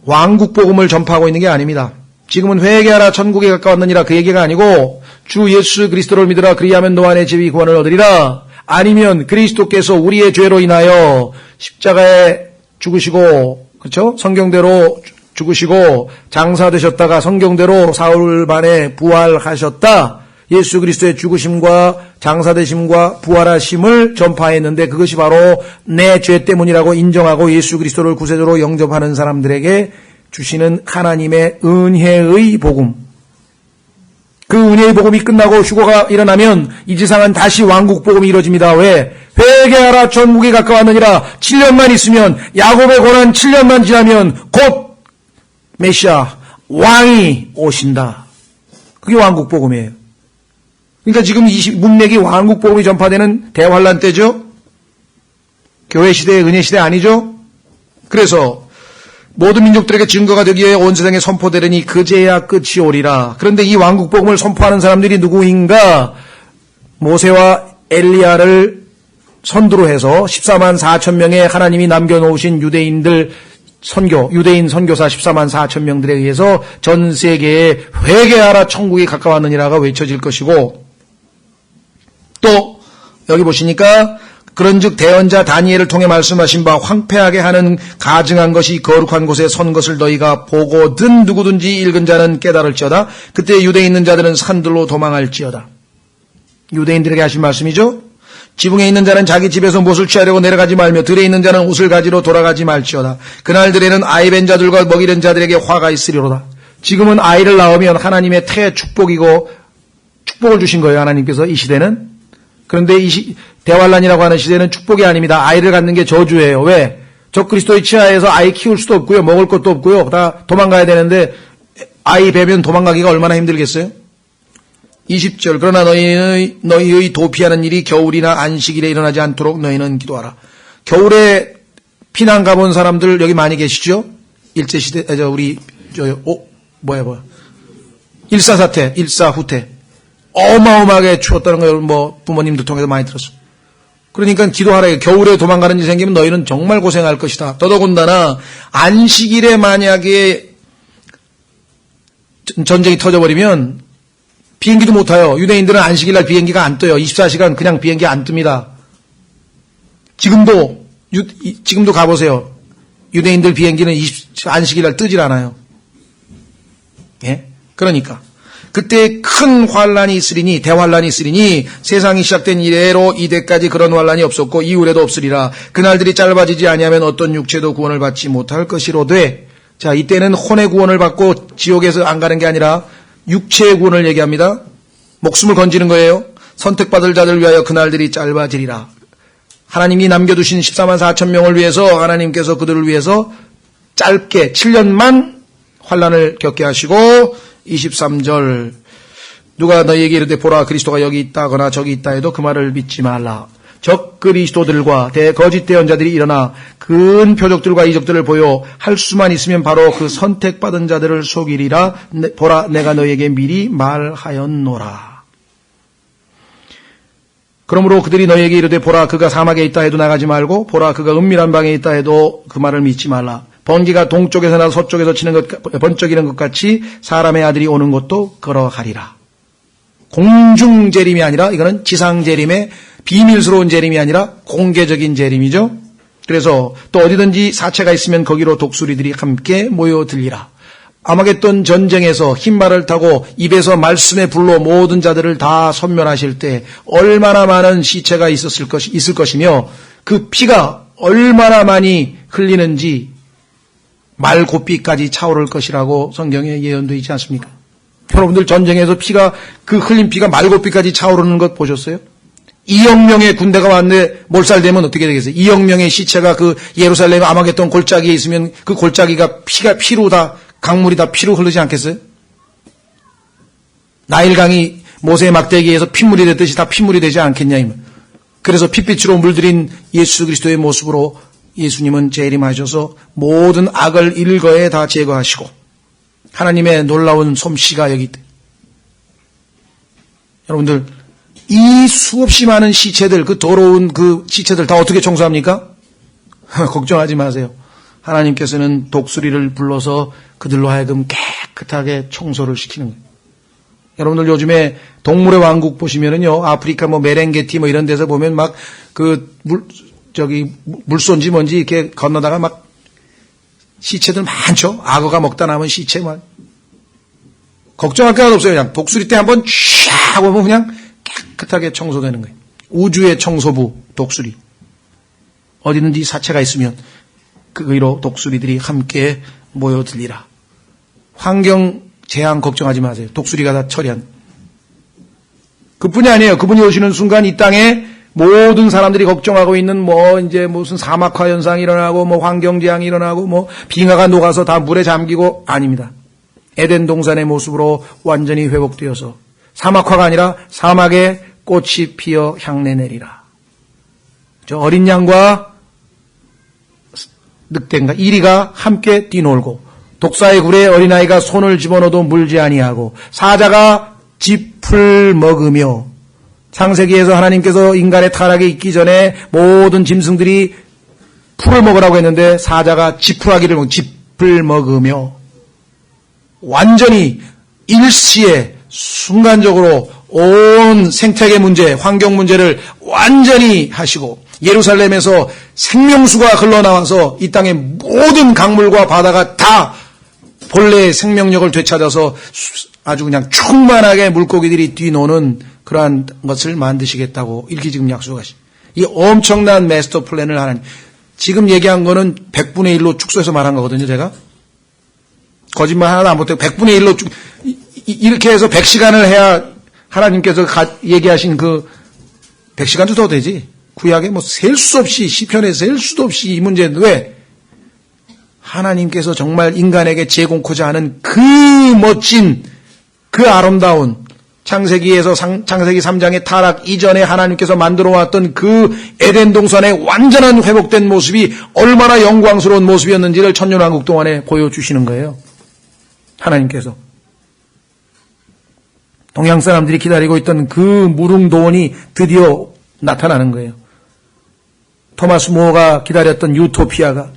왕국 복음을 전파하고 있는 게 아닙니다. 지금은 회개하라 천국에 가까웠느니라 그 얘기가 아니고 주 예수 그리스도를 믿으라 그리하면 너 안에 지위 구원을 얻으리라. 아니면 그리스도께서 우리의 죄로 인하여 십자가에 죽으시고 그렇죠? 성경대로 죽으시고 장사되셨다가 성경대로 사흘 만에 부활하셨다. 예수 그리스도의 죽으심과 장사되심과 부활하심을 전파했는데 그것이 바로 내 죄 때문이라고 인정하고 예수 그리스도를 구세주로 영접하는 사람들에게 주시는 하나님의 은혜의 복음. 그 은혜의 복음이 끝나고 휴거가 일어나면 이 지상은 다시 왕국 복음이 이루어집니다. 왜? 회개하라 천국이 가까웠느니라. 7년만 있으면 야곱의 고난 7년만 지나면 곧 메시아 왕이 오신다. 그게 왕국 복음이에요. 그러니까 지금 문맥이 왕국 복음이 전파되는 대환란 때죠. 교회 시대의 은혜 시대 아니죠. 그래서 모든 민족들에게 증거가 되기 위해 온 세상에 선포되려니 그제야 끝이 오리라. 그런데 이 왕국 복음을 선포하는 사람들이 누구인가? 모세와 엘리야를 선두로 해서 14만 4천 명의 하나님이 남겨놓으신 유대인 선교사 14만 4천 명들에 의해서 전 세계에 회개하라 천국이 가까웠느니라가 외쳐질 것이고 또 여기 보시니까 그런즉 대언자 다니엘을 통해 말씀하신 바 황폐하게 하는 가증한 것이 거룩한 곳에 선 것을 너희가 보거든 누구든지 읽은 자는 깨달을지어다. 그때 유대에 있는 자들은 산들로 도망할지어다. 유대인들에게 하신 말씀이죠. 지붕에 있는 자는 자기 집에서 못을 취하려고 내려가지 말며 들에 있는 자는 옷을 가지러 돌아가지 말지어다. 그날들에는 아이 벤 자들과 먹이 된 자들에게 화가 있으리로다. 지금은 아이를 낳으면 하나님의 태축복이고 축복을 주신 거예요. 하나님께서 이 시대는. 그런데 이 대환란이라고 하는 시대는 축복이 아닙니다. 아이를 갖는 게 저주예요. 왜? 적그리스도의 치하에서 아이 키울 수도 없고요. 먹을 것도 없고요. 다 도망가야 되는데 아이 배면 도망가기가 얼마나 힘들겠어요? 20절 그러나 너희의 도피하는 일이 겨울이나 안식일에 일어나지 않도록 너희는 기도하라. 겨울에 피난 가본 사람들 여기 많이 계시죠? 일제시대 일사사태, 일사후퇴 어마어마하게 추웠다는 걸 부모님들 통해서 많이 들었어요. 그러니까 기도하라. 겨울에 도망가는 일이 생기면 너희는 정말 고생할 것이다. 더더군다나 안식일에 만약에 전쟁이 터져버리면 비행기도 못 타요. 유대인들은 안식일날 비행기가 안 떠요. 24시간 그냥 비행기 안 뜹니다. 지금도 가보세요. 유대인들 비행기는 안식일날 뜨질 않아요. 예? 그러니까 그때 큰 환란이 있으리니 대환란이 있으리니 세상이 시작된 이래로 이때까지 그런 환란이 없었고 이후에도 없으리라. 그날들이 짧아지지 아니하면 어떤 육체도 구원을 받지 못할 것이로되. 자, 이때는 혼의 구원을 받고 지옥에서 안 가는 게 아니라 육체의 구원을 얘기합니다. 목숨을 건지는 거예요. 선택받을 자들 위하여 그날들이 짧아지리라. 하나님이 남겨두신 14만 4천 명을 위해서 하나님께서 그들을 위해서 짧게 7년만 환란을 겪게 하시고 23절 누가 너희에게 이르되 보라 그리스도가 여기 있다거나 저기 있다 해도 그 말을 믿지 말라. 적 그리스도들과 대거짓 대언자들이 일어나 큰 표적들과 이적들을 보여 할 수만 있으면 바로 그 선택받은 자들을 속이리라. 보라, 내가 너에게 미리 말하였노라. 그러므로 그들이 너에게 이르되 보라, 그가 사막에 있다 해도 나가지 말고 보라, 그가 은밀한 방에 있다 해도 그 말을 믿지 말라. 번개가 동쪽에서나 서쪽에서 치는 것, 번쩍이는 것 같이 사람의 아들이 오는 것도 그러하리라. 공중 재림이 아니라 이거는 지상 재림의 비밀스러운 재림이 아니라 공개적인 재림이죠. 그래서 또 어디든지 사체가 있으면 거기로 독수리들이 함께 모여들리라. 아마겟돈 전쟁에서 흰말을 타고 입에서 말씀의 불로 모든 자들을 다 섬멸하실 때 얼마나 많은 시체가 있을 것이며 그 피가 얼마나 많이 흘리는지 말고삐까지 차오를 것이라고 성경에 예언되어 있지 않습니까? 여러분들 전쟁에서 피가, 그 흘린 피가 말고삐까지 차오르는 것 보셨어요? 2억 명의 군대가 왔는데 몰살되면 어떻게 되겠어요? 2억 명의 시체가 그 예루살렘 아마겟돈 골짜기에 있으면 그 골짜기가 피로 다, 강물이 다 피로 흐르지 않겠어요? 나일강이 모세의 막대기에서 핏물이 됐듯이 다 핏물이 되지 않겠냐, 그래서 핏빛으로 물들인 예수 그리스도의 모습으로 예수님은 재림하셔서 모든 악을 일거에 다 제거하시고 하나님의 놀라운 솜씨가 여기 있다. 여러분들, 이 수없이 많은 시체들, 그 더러운 그 시체들 다 어떻게 청소합니까? 걱정하지 마세요. 하나님께서는 독수리를 불러서 그들로 하여금 깨끗하게 청소를 시키는 거예요. 여러분들 요즘에 동물의 왕국 보시면은요, 아프리카 뭐 메렝게티 뭐 이런 데서 보면 막 그 물손지 뭔지 이렇게 건너다가 막 시체들 많죠? 악어가 먹다 남은 시체만. 걱정할 게 없어요. 그냥 독수리 때 한번 쫙 보면 그냥 깨끗하게 청소되는 거예요. 우주의 청소부 독수리. 어디든지 사체가 있으면 그위로 독수리들이 함께 모여들리라. 환경 재앙 걱정하지 마세요. 독수리가 다 처리한. 그뿐이 아니에요. 그분이 오시는 순간 이 땅에 모든 사람들이 걱정하고 있는 뭐 이제 무슨 사막화 현상이 일어나고 뭐 환경 재앙이 일어나고 뭐 빙하가 녹아서 다 물에 잠기고 아닙니다. 에덴 동산의 모습으로 완전히 회복되어서 사막화가 아니라 사막에 꽃이 피어 향내 내리라. 저 어린 양과 늑대인가 이리가 함께 뛰놀고 독사의 굴에 어린아이가 손을 집어넣어도 물지 아니하고 사자가 짚을 먹으며 창세기에서 하나님께서 인간의 타락에 있기 전에 모든 짐승들이 풀을 먹으라고 했는데 사자가 짚을 먹으며 완전히 일시에 순간적으로 온 생태계 문제, 환경 문제를 완전히 하시고 예루살렘에서 생명수가 흘러나와서 이 땅의 모든 강물과 바다가 다 본래의 생명력을 되찾아서 아주 그냥 충만하게 물고기들이 뛰노는 그러한 것을 만드시겠다고 이렇게 지금 약속하시. 이 엄청난 마스터 플랜을 하나님. 지금 얘기한 거는 100분의 1로 축소해서 말한 거거든요, 제가. 거짓말 하나도 안 못하고 100분의 1로 이렇게 해서 100시간을 해야 하나님께서 얘기하신 그 100시간도 더 되지. 구약에 뭐 셀 수 없이 시편에 셀 수도 없이 이 문제는 왜? 하나님께서 정말 인간에게 제공코자 하는 그 멋진 그 아름다운 창세기에서 창세기 3장의 타락 이전에 하나님께서 만들어 왔던 그 에덴 동산의 완전한 회복된 모습이 얼마나 영광스러운 모습이었는지를 천년왕국 동안에 보여주시는 거예요. 하나님께서. 동양 사람들이 기다리고 있던 그 무릉도원이 드디어 나타나는 거예요. 토마스 모어가 기다렸던 유토피아가,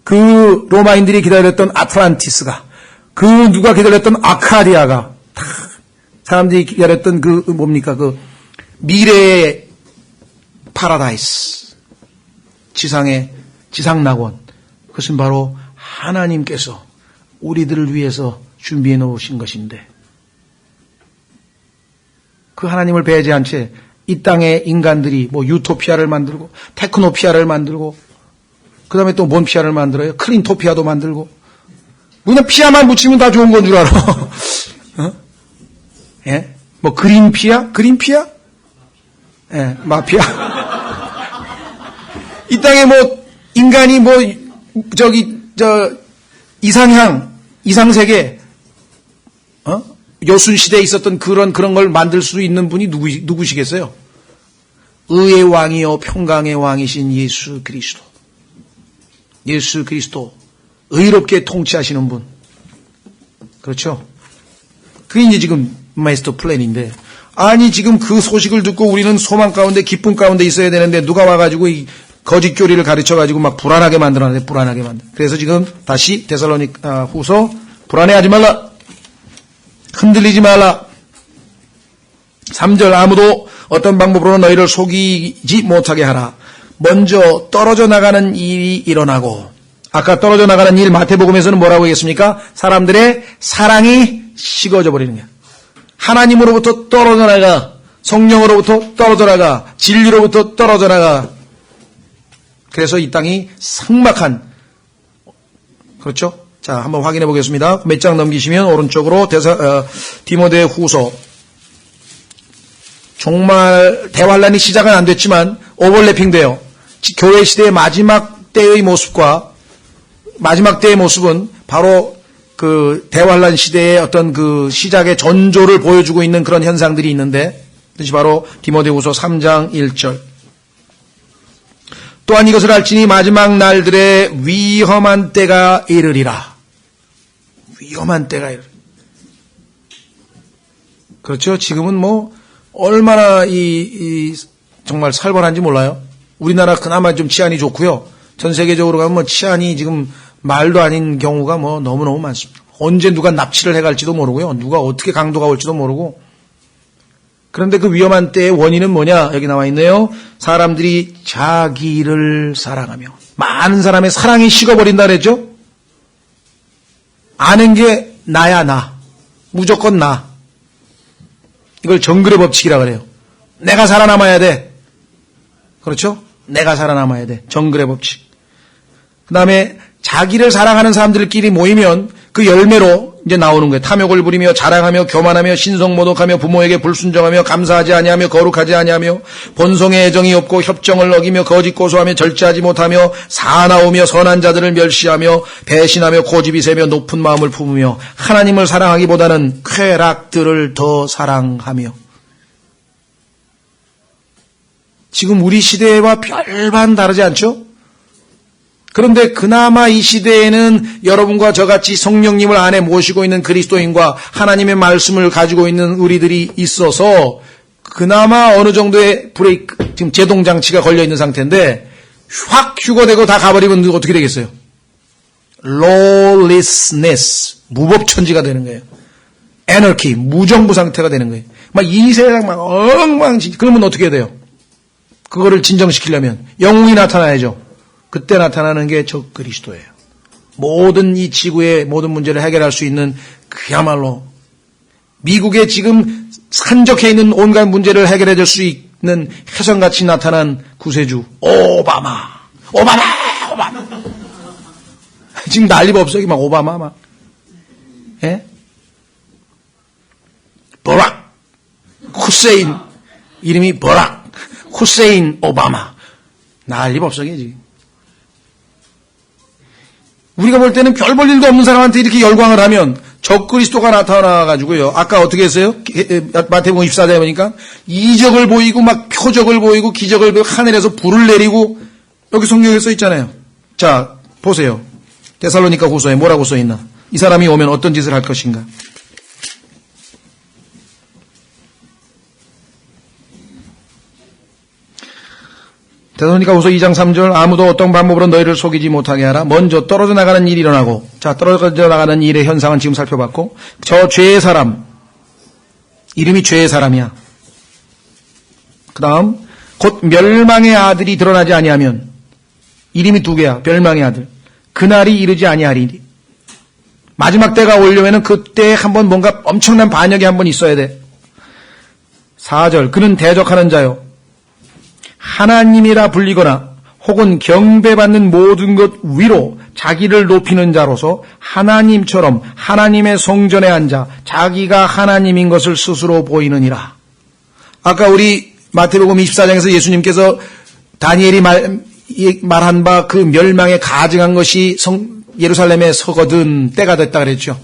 그 로마인들이 기다렸던 아틀란티스가, 그 누가 기다렸던 아카디아가, 다 사람들이 기다렸던 그 뭡니까, 그 미래의 파라다이스, 지상낙원. 그것은 바로 하나님께서 우리들을 위해서 준비해 놓으신 것인데, 그 하나님을 배제한 채 이 땅의 인간들이 뭐 유토피아를 만들고 테크노피아를 만들고 그 다음에 또 뭔 피아를 만들어요? 클린토피아도 만들고 그냥 피아만 붙이면 다 좋은 건 줄 알아. 어? 예? 뭐 그린피아? 예, 마피아. 이 땅에 뭐 인간이 뭐 이상세계 요순시대에 있었던 그런 걸 만들 수 있는 분이 누구시겠어요? 의의 왕이요 평강의 왕이신 예수 그리스도. 예수 그리스도 의롭게 통치하시는 분. 그렇죠? 그게 이제 지금 마스터 플랜인데, 아니 지금 그 소식을 듣고 우리는 소망 가운데 기쁨 가운데 있어야 되는데 누가 와가지고 이 거짓 교리를 가르쳐가지고 막 불안하게 만들어놨네. 불안하게 만들. 그래서 지금 다시 데살로니가 후서 불안해하지 말라. 흔들리지 말라. 3절 아무도 어떤 방법으로 너희를 속이지 못하게 하라. 먼저 떨어져 나가는 일이 일어나고, 아까 떨어져 나가는 일 마태복음에서는 뭐라고 했습니까? 사람들의 사랑이 식어져 버리는 거야. 하나님으로부터 떨어져 나가, 성령으로부터 떨어져 나가, 진리로부터 떨어져 나가. 그래서 이 땅이 삭막한, 그렇죠? 자, 한번 확인해 보겠습니다. 몇 장 넘기시면 오른쪽으로 디모데 후서. 정말 대환란이 시작은 안 됐지만 오버래핑 돼요. 교회 시대의 마지막 때의 모습과 마지막 때의 모습은 바로 그 대환란 시대의 어떤 그 시작의 전조를 보여주고 있는 그런 현상들이 있는데, 그것이 바로 디모데후서 3장 1절. 또한 이것을 알지니 마지막 날들에 위험한 때가 이르리라. 위험한 때가 이르리라. 그렇죠? 지금은 뭐 얼마나 정말 살벌한지 몰라요. 우리나라 그나마 좀 치안이 좋고요. 전 세계적으로 가면 뭐 치안이 지금 말도 아닌 경우가 뭐 너무너무 많습니다. 언제 누가 납치를 해갈지도 모르고요. 누가 어떻게 강도가 올지도 모르고. 그런데 그 위험한 때의 원인은 뭐냐? 여기 나와 있네요. 사람들이 자기를 사랑하며. 많은 사람의 사랑이 식어버린다 그랬죠? 아는 게 나야 나. 무조건 나. 이걸 정글의 법칙이라 그래요. 내가 살아남아야 돼. 그렇죠? 내가 살아남아야 돼. 정글의 법칙. 그 다음에 자기를 사랑하는 사람들끼리 모이면 그 열매로 이제 나오는 거예요. 탐욕을 부리며 자랑하며 교만하며 신성모독하며 부모에게 불순종하며 감사하지 아니하며 거룩하지 아니하며 본성의 애정이 없고 협정을 어기며 거짓 고소하며 절제하지 못하며 사나우며 선한 자들을 멸시하며 배신하며 고집이 세며 높은 마음을 품으며 하나님을 사랑하기보다는 쾌락들을 더 사랑하며. 지금 우리 시대와 별반 다르지 않죠? 그런데 그나마 이 시대에는 여러분과 저같이 성령님을 안에 모시고 있는 그리스도인과 하나님의 말씀을 가지고 있는 우리들이 있어서 그나마 어느 정도의 브레이크, 지금 제동장치가 걸려있는 상태인데 확 휴거되고 다 가버리면 어떻게 되겠어요? lawlessness, 무법천지가 되는 거예요. anarchy, 무정부 상태가 되는 거예요. 막 이 세상 막 엉망진창. 그러면 어떻게 돼요? 그거를 진정시키려면 영웅이 나타나야죠. 그때 나타나는 게 저 그리스도예요. 모든 이 지구의 모든 문제를 해결할 수 있는 그야말로 미국에 지금 산적해 있는 온갖 문제를 해결해 줄 수 있는 혜성같이 나타난 구세주 오바마. 지금 난리가 없어요. 막 오바마 막. 예? 버락 후세인, 이름이 버락 후세인 오바마. 난리가 없어요 지금. 우리가 볼 때는 별 볼 일도 없는 사람한테 이렇게 열광을 하면 적그리스도가 나타나가지고요. 아까 어떻게 했어요? 마태복음 24장에 보니까 이적을 보이고 막 표적을 보이고 기적을 보이고 하늘에서 불을 내리고, 여기 성경에 써 있잖아요. 자, 보세요. 데살로니가 후서에 뭐라고 써 있나? 이 사람이 오면 어떤 짓을 할 것인가? 데살로니가 후서 2장 3절 아무도 어떤 방법으로 너희를 속이지 못하게 하라. 먼저 떨어져 나가는 일이 일어나고. 자, 떨어져 나가는 일의 현상은 지금 살펴봤고, 저 죄의 사람, 이름이 죄의 사람이야. 그 다음 곧 멸망의 아들이 드러나지 아니하면, 이름이 두 개야. 멸망의 아들. 그날이 이르지 아니하리니. 마지막 때가 오려면 그때 한번 뭔가 엄청난 반역이 한번 있어야 돼. 4절 그는 대적하는 자요 하나님이라 불리거나 혹은 경배받는 모든 것 위로 자기를 높이는 자로서 하나님처럼 하나님의 성전에 앉아 자기가 하나님인 것을 스스로 보이느니라. 아까 우리 마태복음 24장에서 예수님께서 다니엘이 말한 바 그 멸망에 가증한 것이 예루살렘에 서거든 때가 됐다 그랬죠.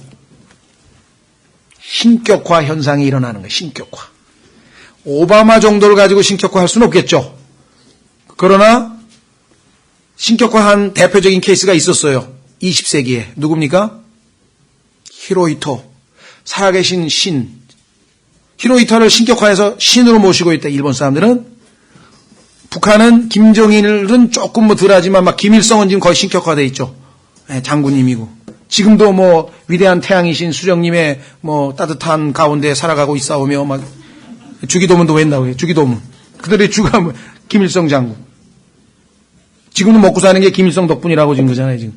신격화 현상이 일어나는 거예요. 신격화. 오바마 정도를 가지고 신격화할 수는 없겠죠. 그러나 신격화한 대표적인 케이스가 있었어요. 20세기에. 누굽니까? 히로히토. 살아계신 신. 히로히토를 신격화해서 신으로 모시고 있다. 일본 사람들은. 북한은 김정일은 조금 뭐 덜하지만 막 김일성은 지금 거의 신격화돼 있죠. 네, 장군님이고. 지금도 뭐 위대한 태양이신 수령님의 뭐 따뜻한 가운데 살아가고 있사오며 막 주기도문도 웬다고 해요. 주기도문. 그들의 주가 뭐 김일성 장군. 지금도 먹고 사는 게 김일성 덕분이라고 지금 그러잖아요, 지금.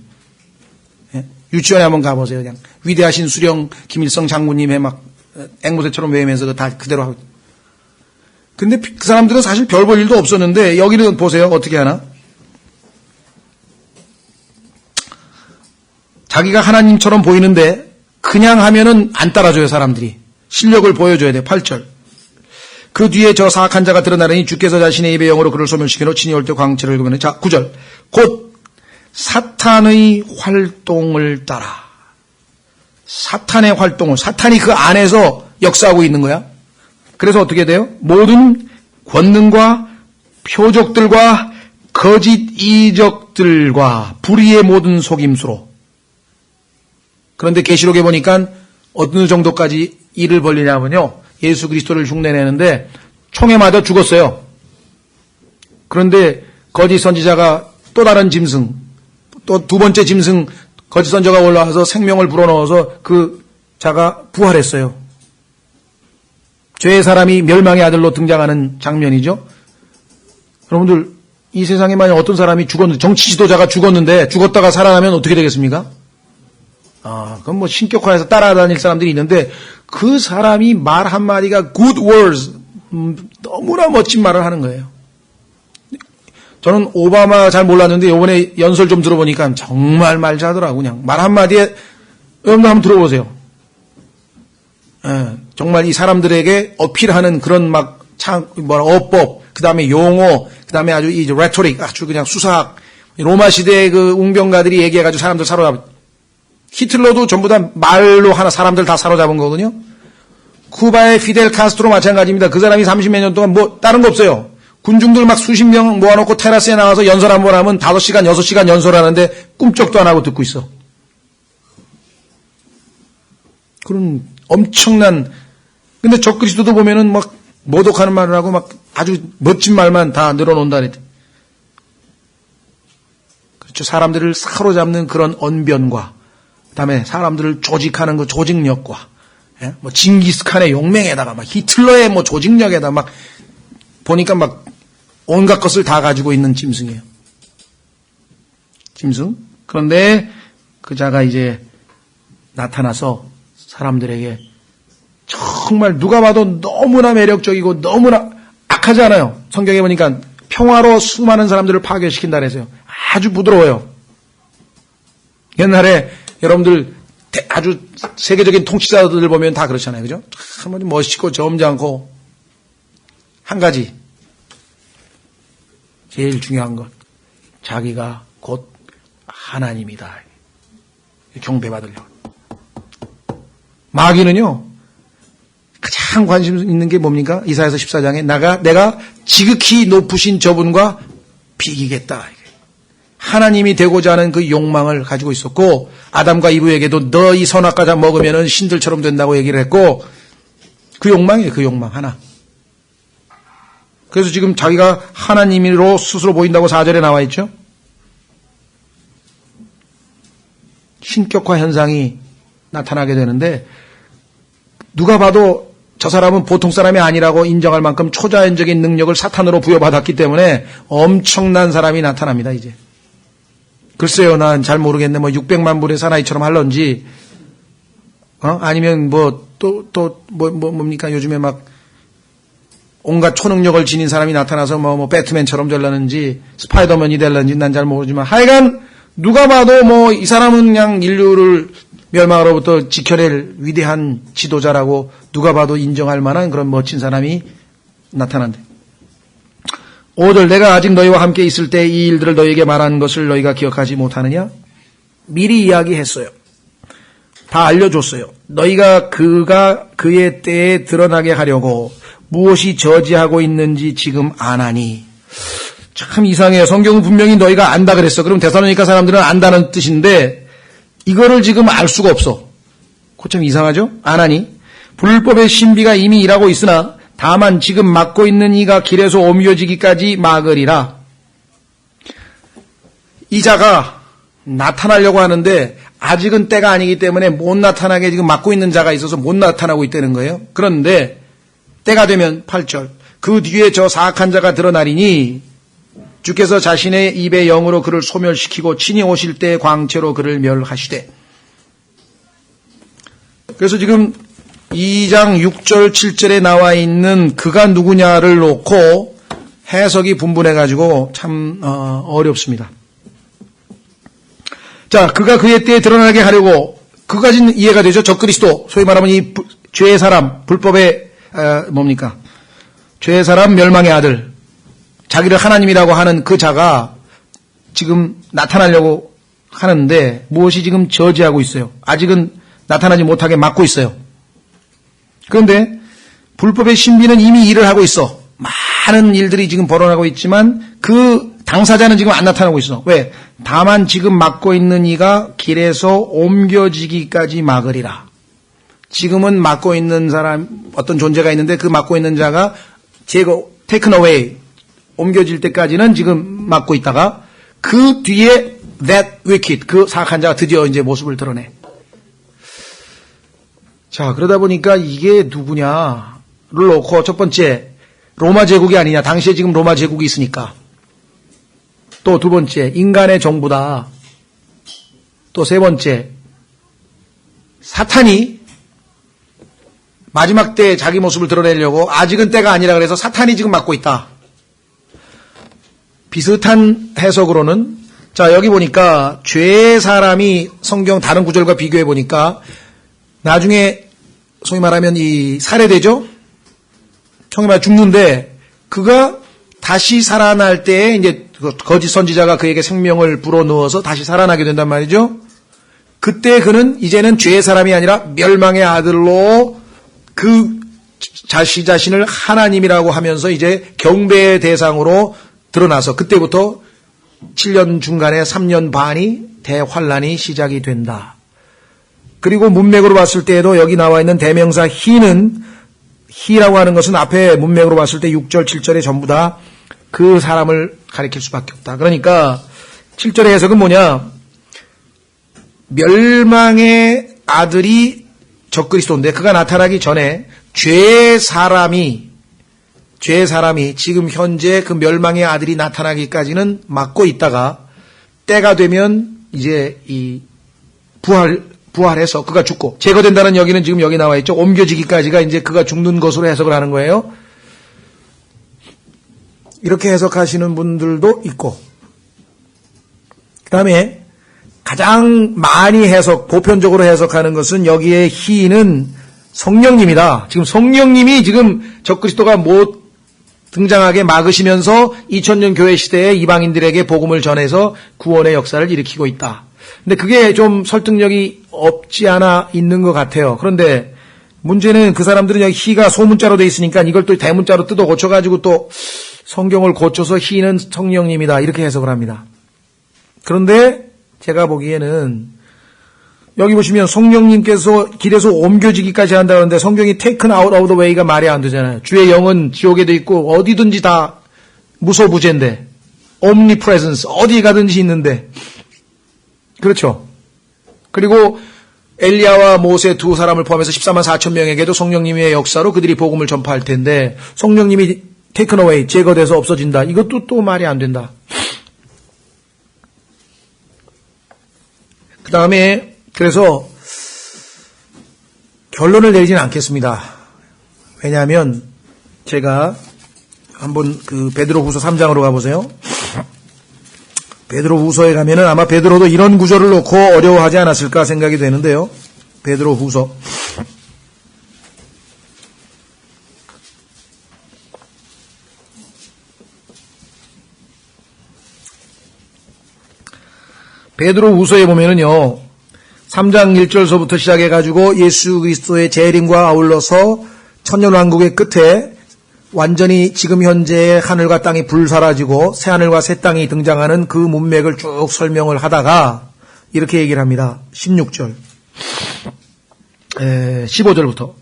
예? 유치원에 한번 가보세요. 그냥 위대하신 수령 김일성 장군님의 막 앵무새처럼 외면서 다 그대로 하고. 근데 그 사람들은 사실 별 볼 일도 없었는데 여기는 보세요. 어떻게 하나? 자기가 하나님처럼 보이는데 그냥 하면은 안 따라줘요, 사람들이. 실력을 보여줘야 돼요. 8절. 그 뒤에 저 사악한 자가 드러나더니 주께서 자신의 입의 영으로 그를 소멸시키노 친히 올 때 광채를 그면은. 자, 9절. 곧 사탄의 활동을 따라. 사탄의 활동을, 사탄이 그 안에서 역사하고 있는 거야. 그래서 어떻게 돼요? 모든 권능과 표적들과 거짓 이적들과 불의의 모든 속임수로. 그런데 계시록에 보니까 어느 정도까지 일을 벌리냐면요. 예수 그리스도를 흉내내는데 총에 맞아 죽었어요. 그런데 거짓 선지자가 또 다른 짐승, 또 두 번째 짐승 거짓 선지자가 올라와서 생명을 불어넣어서 그 자가 부활했어요. 죄의 사람이 멸망의 아들로 등장하는 장면이죠. 여러분들 이 세상에 만약 어떤 사람이 죽었는데 정치 지도자가 죽었다가 살아나면 어떻게 되겠습니까? 그건 뭐 신격화해서 따라다닐 사람들이 있는데 그 사람이 말 한마디가 good words, 너무나 멋진 말을 하는 거예요. 저는 오바마 잘 몰랐는데 이번에 연설 좀 들어보니까 정말 말 잘하더라고. 그냥 말 한마디에 여러분들 한번 들어보세요. 정말 이 사람들에게 어필하는 그런 어법, 그 다음에 용어, 그 다음에 아주 이 레토릭, 아주 그냥 수사학, 로마 시대의 그 웅병가들이 얘기해가지고 사람들 사로잡은. 히틀러도 전부 다 말로 하나 사람들 다 사로잡은 거거든요. 쿠바의 피델 카스트로 마찬가지입니다. 그 사람이 30몇 년 동안 뭐 다른 거 없어요. 군중들 막 수십 명 모아놓고 테라스에 나와서 연설 한 번 하면 5시간, 6시간 연설하는데 꿈쩍도 안 하고 듣고 있어. 그런 엄청난, 근데 적그리스도도 보면은 막 모독하는 말을 하고 막 아주 멋진 말만 다 늘어놓는다. 그렇죠. 사람들을 사로잡는 그런 언변과 그다음에 사람들을 조직하는 그 조직력과, 예? 뭐 징기스칸의 용맹에다가 막 히틀러의 뭐 조직력에다 막 보니까 막 온갖 것을 다 가지고 있는 짐승이에요. 짐승. 그런데 그 자가 이제 나타나서 사람들에게 정말 누가 봐도 너무나 매력적이고 너무나 악하지 않아요. 성경에 보니까 평화로 수많은 사람들을 파괴시킨다 그래서요. 아주 부드러워요. 옛날에 여러분들 아주 세계적인 통치자들 보면 다 그렇잖아요. 그죠? 참 멋있고 점잖고. 한 가지. 제일 중요한 것. 자기가 곧 하나님이다. 경배받으려고. 마귀는요. 가장 관심 있는 게 뭡니까? 이사야서 14장에 내가 지극히 높으신 저분과 비기겠다. 하나님이 되고자 하는 그 욕망을 가지고 있었고 아담과 이브에게도 너 이 선악과자 먹으면 신들처럼 된다고 얘기를 했고 그 욕망이에요. 그 욕망 하나. 그래서 지금 자기가 하나님으로 스스로 보인다고 4절에 나와 있죠. 신격화 현상이 나타나게 되는데 누가 봐도 저 사람은 보통 사람이 아니라고 인정할 만큼 초자연적인 능력을 사탄으로 부여받았기 때문에 엄청난 사람이 나타납니다. 이제. 글쎄요, 난 잘 모르겠네. 뭐 600만 불의 사나이처럼 할런지, 아니면 뭡니까? 요즘에 막 온갖 초능력을 지닌 사람이 나타나서 뭐 배트맨처럼 될라는지 스파이더맨이 될라는지 난 잘 모르지만 하여간 누가 봐도 뭐 이 사람은 그냥 인류를 멸망으로부터 지켜낼 위대한 지도자라고 누가 봐도 인정할 만한 그런 멋진 사람이 나타난대. 5절 내가 아직 너희와 함께 있을 때 이 일들을 너희에게 말한 것을 너희가 기억하지 못하느냐? 미리 이야기했어요. 다 알려줬어요. 너희가 그가 그의 때에 드러나게 하려고 무엇이 저지하고 있는지 지금 아나니. 참 이상해요. 성경은 분명히 너희가 안다 그랬어. 그럼 데살로니가 사람들은 안다는 뜻인데 이거를 지금 알 수가 없어. 그거 참 이상하죠? 아나니. 불법의 신비가 이미 일하고 있으나 다만 지금 막고 있는 이가 길에서 옮겨지기까지 막으리라. 이 자가 나타나려고 하는데 아직은 때가 아니기 때문에 못 나타나게 지금 막고 있는 자가 있어서 못 나타나고 있다는 거예요. 그런데 때가 되면 8절 그 뒤에 저 사악한 자가 드러나리니 주께서 자신의 입의 영으로 그를 소멸시키고 친히 오실 때 광채로 그를 멸하시되. 그래서 지금 2장 6절 7절에 나와 있는 그가 누구냐를 놓고 해석이 분분해가지고 참 어렵습니다. 자, 그가 그의 때에 드러나게 하려고 그까지는 이해가 되죠. 적그리스도, 소위 말하면 이 죄의 사람, 불법의 뭡니까? 죄의 사람, 멸망의 아들, 자기를 하나님이라고 하는 그 자가 지금 나타나려고 하는데 무엇이 지금 저지하고 있어요. 아직은 나타나지 못하게 막고 있어요. 그런데 불법의 신비는 이미 일을 하고 있어. 많은 일들이 지금 벌어나고 있지만 그 당사자는 지금 안 나타나고 있어. 왜? 다만 지금 막고 있는 이가 길에서 옮겨지기까지 막으리라. 지금은 막고 있는 사람, 어떤 존재가 있는데 그 막고 있는 자가 taken away, 옮겨질 때까지는 지금 막고 있다가 그 뒤에 that wicked, 그 사악한 자가 드디어 이제 모습을 드러내. 자, 그러다 보니까 이게 누구냐를 놓고 첫 번째, 로마 제국이 아니냐. 당시에 지금 로마 제국이 있으니까. 또 두 번째, 인간의 정부다. 또 세 번째, 사탄이 마지막 때 자기 모습을 드러내려고 아직은 때가 아니라 그래서 사탄이 지금 막고 있다. 비슷한 해석으로는 자, 여기 보니까 죄의 사람이 성경 다른 구절과 비교해 보니까 나중에 소위 말하면 이 살해되죠? 총에 맞아 죽는데 그가 다시 살아날 때에 이제 거짓 선지자가 그에게 생명을 불어넣어서 다시 살아나게 된단 말이죠. 그때 그는 이제는 죄의 사람이 아니라 멸망의 아들로 그 자신을 하나님이라고 하면서 이제 경배의 대상으로 드러나서 그때부터 7년 중간에 3년 반이 대환란이 시작이 된다. 그리고 문맥으로 봤을 때에도 여기 나와 있는 대명사 히라고 하는 것은 앞에 문맥으로 봤을 때 6절, 7절에 전부 다 그 사람을 가리킬 수밖에 없다. 그러니까 7절의 해석은 뭐냐? 멸망의 아들이 적그리스도인데 그가 나타나기 전에 죄의 사람이 지금 현재 그 멸망의 아들이 나타나기까지는 막고 있다가 때가 되면 이제 이 부활해서 그가 죽고 제거된다는 여기는 지금 여기 나와 있죠. 옮겨지기까지가 이제 그가 죽는 것으로 해석을 하는 거예요. 이렇게 해석하시는 분들도 있고 그 다음에 가장 많이 보편적으로 해석하는 것은 여기에 히는 성령님이다. 지금 성령님이 지금 적그리스도가 못 등장하게 막으시면서 2000년 교회 시대에 이방인들에게 복음을 전해서 구원의 역사를 일으키고 있다. 근데 그게 좀 설득력이 없지 않아 있는 것 같아요. 그런데 문제는 그 사람들은 여기 히가 소문자로 돼 있으니까 이걸 또 대문자로 뜯어 고쳐가지고 또 성경을 고쳐서 히는 성령님이다 이렇게 해석을 합니다. 그런데 제가 보기에는 여기 보시면 성령님께서 길에서 옮겨지기까지 한다는데 성경이 taken out of the way가 말이 안 되잖아요. 주의 영은 지옥에도 있고 어디든지 다 무소부재인데 omnipresence 어디 가든지 있는데 그렇죠. 그리고 엘리야와 모세 두 사람을 포함해서 14만 4천 명에게도 성령님의 역사로 그들이 복음을 전파할 텐데 성령님이 taken away, 제거돼서 없어진다. 이것도 또 말이 안 된다. 그 다음에 그래서 결론을 내리지는 않겠습니다. 왜냐하면 제가 한번 그 베드로후서 3장으로 가보세요. 베드로후서에 가면은 아마 베드로도 이런 구절을 놓고 어려워하지 않았을까 생각이 되는데요. 베드로후서 베드로후서에 보면은요. 3장 1절서부터 시작해가지고 예수 그리스도의 재림과 아울러서 천년왕국의 끝에 완전히 지금 현재의 하늘과 땅이 불사라지고 새하늘과 새 땅이 등장하는 그 문맥을 쭉 설명을 하다가 이렇게 얘기를 합니다. 16절, 15절부터.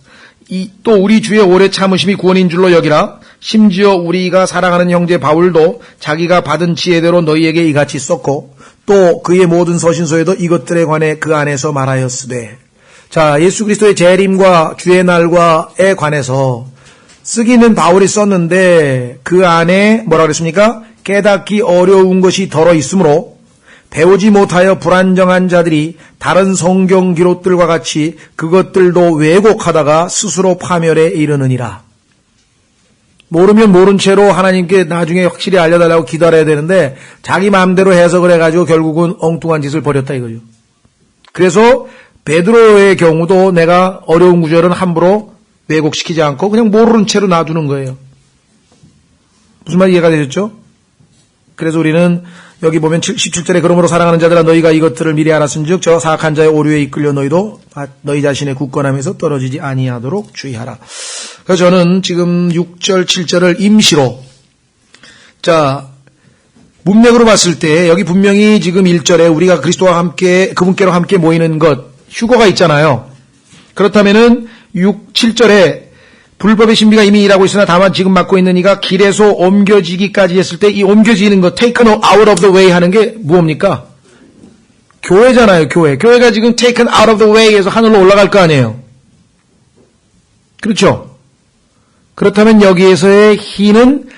또 우리 주의 오래 참으심이 구원인 줄로 여기라. 심지어 우리가 사랑하는 형제 바울도 자기가 받은 지혜대로 너희에게 이같이 썼고 또 그의 모든 서신서에도 이것들에 관해 그 안에서 말하였으되. 자, 예수 그리스도의 재림과 주의 날과에 관해서 쓰기는 바울이 썼는데 그 안에 뭐라 그랬습니까? 깨닫기 어려운 것이 덜어 있으므로 배우지 못하여 불안정한 자들이 다른 성경 기록들과 같이 그것들도 왜곡하다가 스스로 파멸에 이르느니라. 모르면 모른 채로 하나님께 나중에 확실히 알려달라고 기다려야 되는데 자기 마음대로 해석을 해가지고 결국은 엉뚱한 짓을 벌였다 이거죠. 그래서 베드로의 경우도 내가 어려운 구절은 함부로 왜곡시키지 않고 그냥 모르는 채로 놔두는 거예요. 무슨 말 이해가 되셨죠? 그래서 우리는 여기 보면 17절에 그러므로 사랑하는 자들아 너희가 이것들을 미리 알았은즉 저 사악한 자의 오류에 이끌려 너희도 너희 자신의 굳건함에서 떨어지지 아니하도록 주의하라. 그래서 저는 지금 6절 7절을 임시로, 자, 문맥으로 봤을 때 여기 분명히 지금 1절에 우리가 그리스도와 함께 그분께로 함께 모이는 것 휴거가 있잖아요. 그렇다면은 6, 7절에 불법의 신비가 이미 일하고 있으나 다만 지금 맡고 있는 이가 길에서 옮겨지기까지 했을 때 이 옮겨지는 거 taken out of the way 하는 게 무엇입니까? 교회잖아요. 교회가 지금 taken out of the way에서 하늘로 올라갈 거 아니에요. 그렇죠? 그렇다면 여기에서의 희는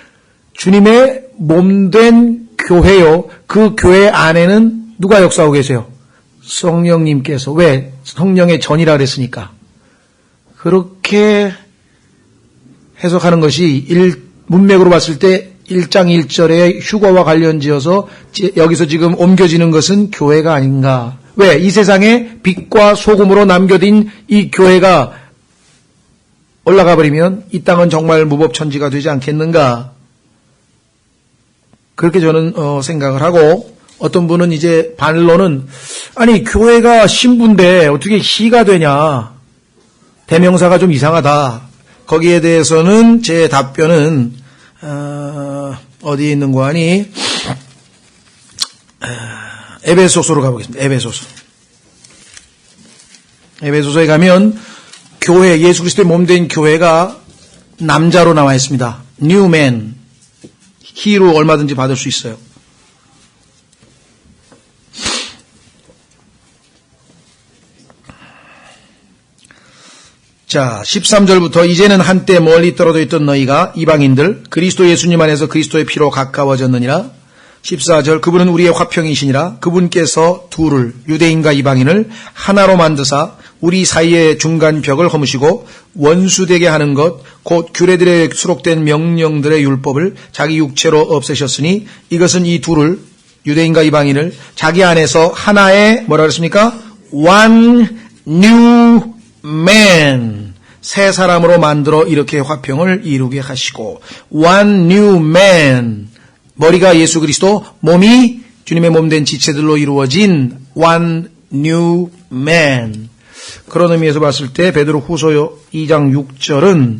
주님의 몸된 교회요. 그 교회 안에는 누가 역사하고 계세요? 성령님께서. 왜? 성령의 전이라 그랬으니까. 그렇게 해석하는 것이 문맥으로 봤을 때 1장 1절의 휴거와 관련지어서 여기서 지금 옮겨지는 것은 교회가 아닌가. 왜? 이 세상에 빛과 소금으로 남겨진 이 교회가 올라가 버리면 이 땅은 정말 무법천지가 되지 않겠는가. 그렇게 저는 생각을 하고, 어떤 분은 이제 반론은 아니 교회가 신부인데 어떻게 희가 되냐. 대명사가 좀 이상하다. 거기에 대해서는 제 답변은 어디에 있는 거 아니? 에베소서로 가보겠습니다. 에베소서에 가면 교회, 예수 그리스도의 몸된 교회가 남자로 나와 있습니다. New man. he로 얼마든지 받을 수 있어요. 자, 13절부터 이제는 한때 멀리 떨어져 있던 너희가 이방인들 그리스도 예수님 안에서 그리스도의 피로 가까워졌느니라. 14절 그분은 우리의 화평이시니라. 그분께서 둘을 유대인과 이방인을 하나로 만드사 우리 사이의 중간 벽을 허무시고 원수되게 하는 것 곧 규례들에 수록된 명령들의 율법을 자기 육체로 없애셨으니 이것은 이 둘을 유대인과 이방인을 자기 안에서 하나의 뭐라 그랬습니까? One new man, 새 사람으로 만들어 이렇게 화평을 이루게 하시고, one new man, 머리가 예수 그리스도, 몸이 주님의 몸된 지체들로 이루어진 one new man. 그런 의미에서 봤을 때 베드로 후서 2장 6절은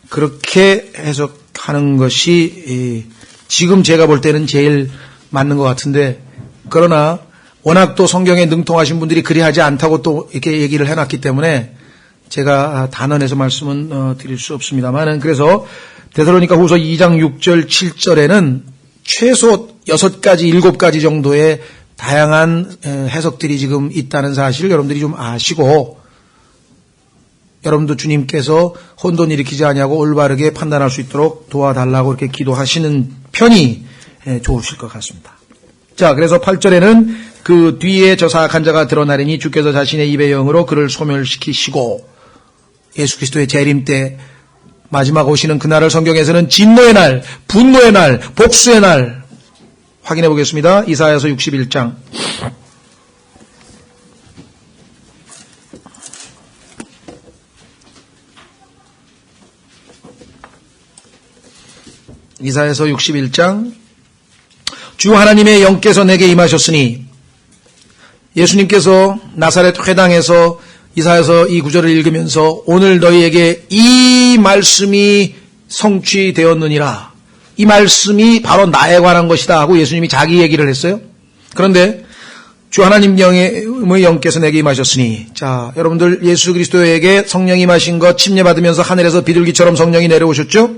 그렇게 해석하는 것이 지금 제가 볼 때는 제일 맞는 것 같은데, 그러나 워낙 또 성경에 능통하신 분들이 그리하지 않다고 또 이렇게 얘기를 해놨기 때문에 제가 단언해서 말씀은 드릴 수 없습니다만은, 그래서 데살로니가 후서 2장 6절 7절에는 최소 6가지 7가지 정도의 다양한 해석들이 지금 있다는 사실을 여러분들이 좀 아시고, 여러분도 주님께서 혼돈 일으키지 아니하고 올바르게 판단할 수 있도록 도와달라고 이렇게 기도하시는 편이 좋으실 것 같습니다. 자, 그래서 8절에는 그 뒤에 저 사악한 자가 드러나리니 주께서 자신의 입의 영으로 그를 소멸시키시고, 예수 그리스도의 재림 때 마지막 오시는 그날을 성경에서는 진노의 날, 분노의 날, 복수의 날 확인해 보겠습니다. 이사야서 61장. 이사야서 61장. 주 하나님의 영께서 내게 임하셨으니, 예수님께서 나사렛 회당에서 이사야서 이 구절을 읽으면서 오늘 너희에게 이 말씀이 성취되었느니라. 이 말씀이 바로 나에 관한 것이다 하고 예수님이 자기 얘기를 했어요. 그런데 주 하나님 영의 영께서 내게 임하셨으니, 자, 여러분들 예수 그리스도에게 성령이 임하신 것 침례받으면서 하늘에서 비둘기처럼 성령이 내려오셨죠?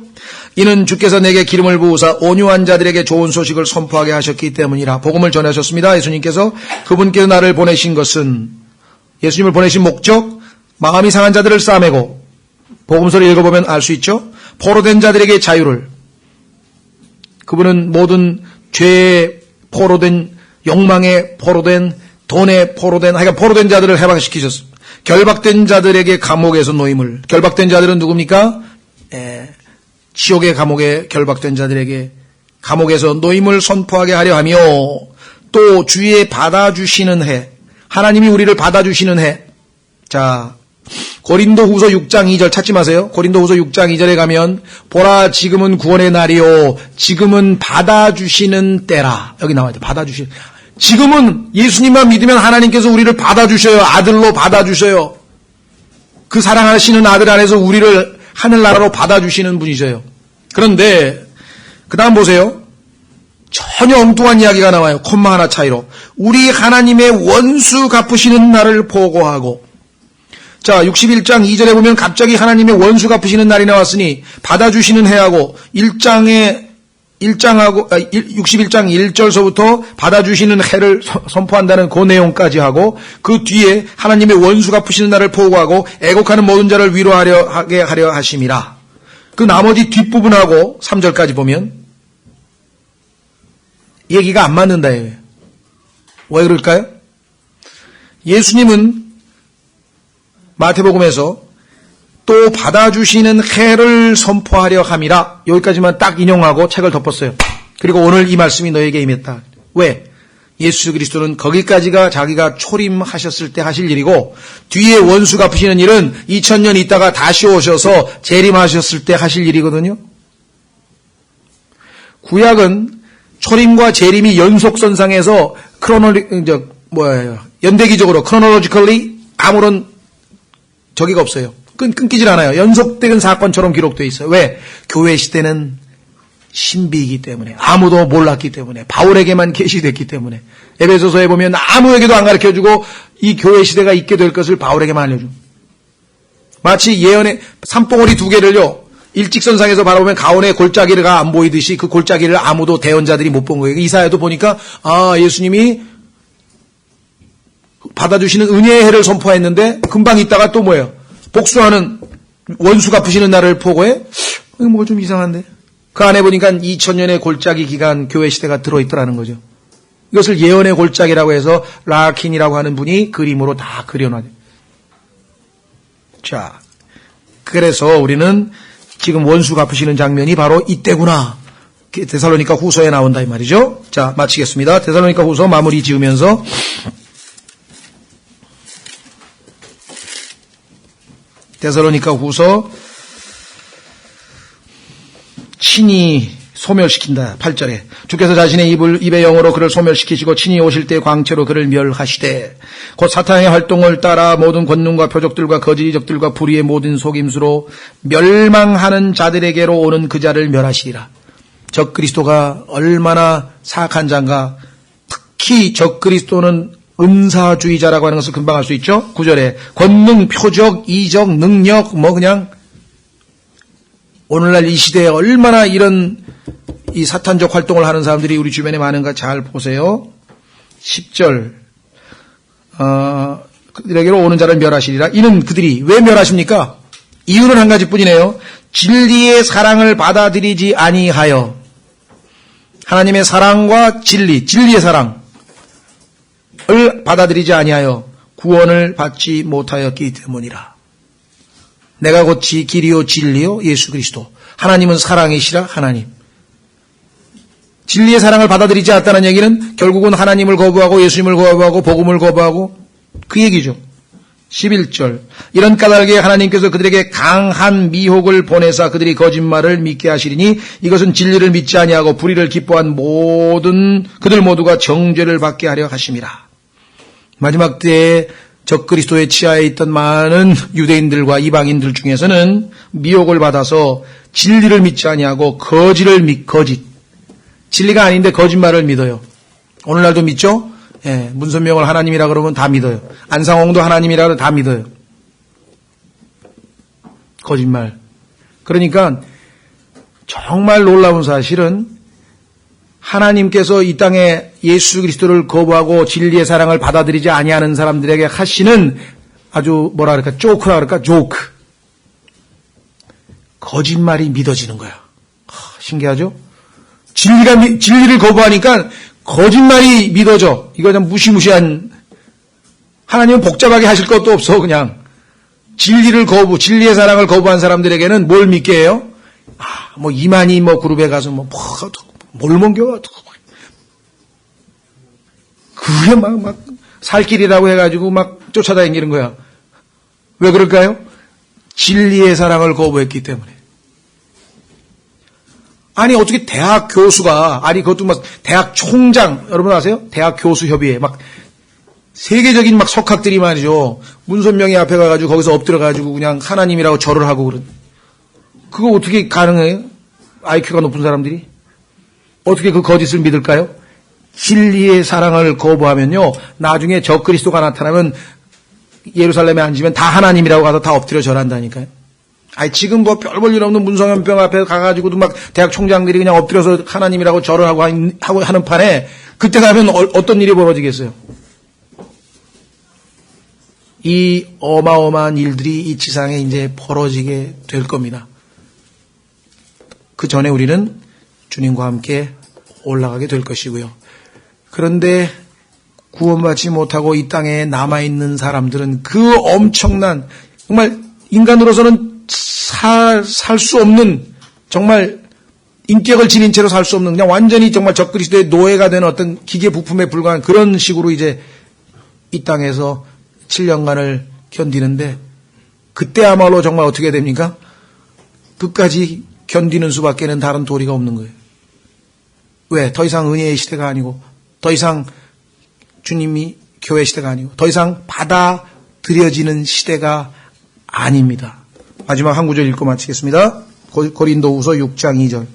이는 주께서 내게 기름을 부으사 온유한 자들에게 좋은 소식을 선포하게 하셨기 때문이라. 복음을 전하셨습니다. 예수님께서 그분께서 나를 보내신 것은, 예수님을 보내신 목적, 마음이 상한 자들을 싸매고, 복음서를 읽어보면 알 수 있죠? 포로된 자들에게 자유를, 그분은 모든 죄에 포로된, 욕망에 포로된, 돈에 포로된, 하여간 포로된 자들을 해방시키셨습니다. 결박된 자들에게 감옥에서 노임을, 결박된 자들은 누굽니까? 지옥의 감옥에 결박된 자들에게 감옥에서 노임을 선포하게 하려 하며, 또 주위에 받아주시는 해, 하나님이 우리를 받아주시는 해. 자, 고린도후서 6장 2절 찾지 마세요. 고린도후서 6장 2절에 가면 보라 지금은 구원의 날이요 지금은 받아주시는 때라. 여기 나와야 돼. 받아주시는. 지금은 예수님만 믿으면 하나님께서 우리를 받아주셔요. 아들로 받아주셔요. 그 사랑하시는 아들 안에서 우리를 하늘나라로 받아주시는 분이셔요. 그런데 그 다음 보세요. 전혀 엉뚱한 이야기가 나와요. 콤마 하나 차이로. 우리 하나님의 원수 갚으시는 날을 보고하고. 자, 61장 2절에 보면 갑자기 하나님의 원수 갚으시는 날이 나왔으니 받아주시는 해하고 61장 1절서부터 받아주시는 해를 선포한다는 그 내용까지 하고, 그 뒤에 하나님의 원수 갚으시는 날을 보고하고 애곡하는 모든 자를 위로하게 하려 하심이라. 그 나머지 뒷부분하고 3절까지 보면 얘기가 안 맞는다. 왜 그럴까요? 예수님은 마태복음에서 또 받아주시는 해를 선포하려 함이라. 여기까지만 딱 인용하고 책을 덮었어요. 그리고 오늘 이 말씀이 너에게 임했다. 왜? 예수 그리스도는 거기까지가 자기가 초림하셨을 때 하실 일이고, 뒤에 원수 갚으시는 일은 2000년 있다가 다시 오셔서 재림하셨을 때 하실 일이거든요. 구약은 초림과 재림이 연속선상에서 연대기적으로 크로놀로지컬리 아무런 저기가 없어요. 끊기질 않아요. 연속된 사건처럼 기록되어 있어요. 왜? 교회 시대는 신비이기 때문에, 아무도 몰랐기 때문에, 바울에게만 계시됐기 때문에. 에베소서에 보면 아무에게도 안 가르쳐주고 이 교회 시대가 있게 될 것을 바울에게만 알려줍니다. 마치 예언의 산봉우리 두 개를요, 일직선상에서 바라보면 가운데 골짜기가 안 보이듯이 그 골짜기를 아무도 대언자들이 못 본 거예요. 이사야도 보니까 예수님이 받아주시는 은혜의 해를 선포했는데 금방 있다가 또 뭐예요? 복수하는 원수 갚으시는 날을 보고해? 이거 뭐 좀 이상한데? 그 안에 보니까 2000년의 골짜기 기간 교회 시대가 들어있더라는 거죠. 이것을 예언의 골짜기라고 해서 라킨이라고 하는 분이 그림으로 다 그려놔요. 자, 그래서 우리는 지금 원수 갚으시는 장면이 바로 이때구나. 데살로니가 후서에 나온다 이 말이죠. 자, 마치겠습니다. 데살로니가 후서 마무리 지으면서 데살로니가 후서 친히 소멸시킨다. 8절에 주께서 자신의 입의 영으로 그를 소멸시키시고 친히 오실 때 광채로 그를 멸하시되 곧 사탄의 활동을 따라 모든 권능과 표적들과 거짓 이적들과 불의의 모든 속임수로 멸망하는 자들에게로 오는 그 자를 멸하시리라. 적그리스도가 얼마나 사악한 자인가. 특히 적그리스도는 음사주의자라고 하는 것을 금방 알 수 있죠. 9절에 권능, 표적, 이적, 능력 그냥 오늘날 이 시대에 얼마나 이런 이 사탄적 활동을 하는 사람들이 우리 주변에 많은가 잘 보세요. 10절 그들에게로 오는 자를 멸하시리라. 이는 그들이 왜 멸하십니까? 이유는 한 가지뿐이네요. 진리의 사랑을 받아들이지 아니하여. 하나님의 사랑과 진리의 사랑을 받아들이지 아니하여 구원을 받지 못하였기 때문이라. 내가 곧 길이요 진리요 예수 그리스도. 하나님은 사랑이시라. 하나님. 진리의 사랑을 받아들이지 않았다는 얘기는 결국은 하나님을 거부하고 예수님을 거부하고 복음을 거부하고 그 얘기죠. 11절 이런 까닭에 하나님께서 그들에게 강한 미혹을 보내사 그들이 거짓말을 믿게 하시리니 이것은 진리를 믿지 아니하고 불의를 기뻐한 그들 모두가 정죄를 받게 하려 하심이라. 마지막 때에 적그리스도의 치하에 있던 많은 유대인들과 이방인들 중에서는 미혹을 받아서 진리를 믿지 아니하고 거짓. 진리가 아닌데 거짓말을 믿어요. 오늘날도 믿죠? 예, 문선명을 하나님이라 그러면 다 믿어요. 안상홍도 하나님이라 그러면 다 믿어요. 거짓말. 그러니까 정말 놀라운 사실은 하나님께서 이 땅에 예수 그리스도를 거부하고 진리의 사랑을 받아들이지 아니하는 사람들에게 하시는 아주 뭐라 그럴까, 조크라 그럴까, 조크. 거짓말이 믿어지는 거야. 신기하죠? 진리를 거부하니까 거짓말이 믿어져. 이거 좀 무시무시한, 하나님은 복잡하게 하실 것도 없어, 그냥. 진리의 사랑을 거부한 사람들에게는 뭘 믿게 해요? 뭐 이만희 그룹에 가서 뭘 먹여? 그게 막 살길이라고 해가지고 막 쫓아다니는 거야. 왜 그럴까요? 진리의 사랑을 거부했기 때문에. 아니 어떻게 대학 교수가, 아니 그것도 막 대학 총장, 여러분 아세요? 대학 교수 협의회 막 세계적인 막 석학들이 말이죠. 문선명이 앞에 가가지고 거기서 엎드려가지고 그냥 하나님이라고 절을 하고 그런. 그거 어떻게 가능해요? IQ가 높은 사람들이? 어떻게 그 거짓을 믿을까요? 진리의 사랑을 거부하면요, 나중에 적그리스도가 나타나면 예루살렘에 앉으면 다 하나님이라고 가서 다 엎드려 절한다니까요. 아니 지금 뭐 별 볼 일 없는 문성현병 앞에 가가지고도 막 대학 총장들이 그냥 엎드려서 하나님이라고 절을 하고 하는 판에 그때 가면 어떤 일이 벌어지겠어요? 이 어마어마한 일들이 이 지상에 이제 벌어지게 될 겁니다. 그 전에 우리는 주님과 함께 올라가게 될 것이고요. 그런데 구원받지 못하고 이 땅에 남아있는 사람들은 그 엄청난, 정말 인간으로서는 살 수 없는, 정말 인격을 지닌 채로 살 수 없는, 그냥 완전히 정말 적그리스도의 노예가 되는 어떤 기계 부품에 불과한 그런 식으로 이제 이 땅에서 7년간을 견디는데, 그때야말로 정말 어떻게 됩니까? 끝까지 견디는 수밖에는 다른 도리가 없는 거예요. 왜? 더 이상 은혜의 시대가 아니고, 더 이상 주님이 교회 시대가 아니고, 더 이상 받아들여지는 시대가 아닙니다. 마지막 한 구절 읽고 마치겠습니다. 고린도후서 6장 2절.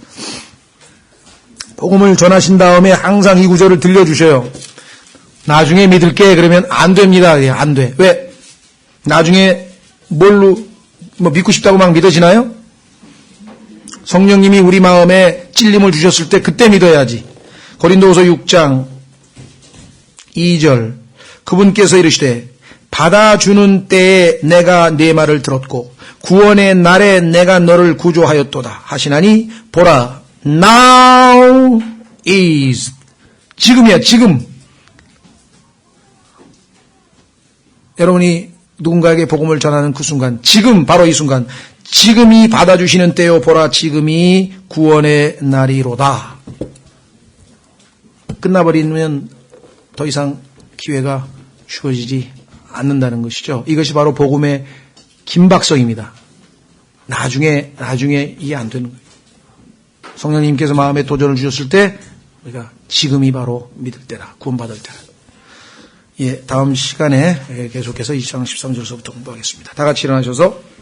복음을 전하신 다음에 항상 이 구절을 들려주셔요. 나중에 믿을게 그러면 안 됩니다. 안 돼. 왜? 나중에 뭘로 믿고 싶다고 막 믿어지나요? 성령님이 우리 마음에 찔림을 주셨을 때 그때 믿어야지. 고린도후서 6장 2절. 그분께서 이르시되 받아주는 때에 내가 네 말을 들었고 구원의 날에 내가 너를 구조하였도다 하시나니 보라 now is, 지금이야 지금. 여러분이 누군가에게 복음을 전하는 그 순간, 지금 바로 이 순간, 지금이 받아주시는 때요 보라 지금이 구원의 날이로다. 끝나버리면 더 이상 기회가 주어지지 않는다는 것이죠. 이것이 바로 복음의 긴박성입니다. 나중에 이해 안 되는 거예요. 성령님께서 마음에 도전을 주셨을 때 우리가 지금이 바로 믿을 때라, 구원받을 때라. 예, 다음 시간에 계속해서 2장 13절서부터 공부하겠습니다. 다 같이 일어나셔서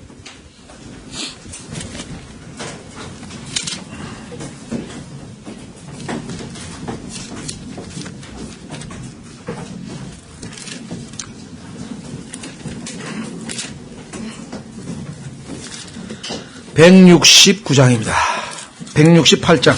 (169장입니다) 168장.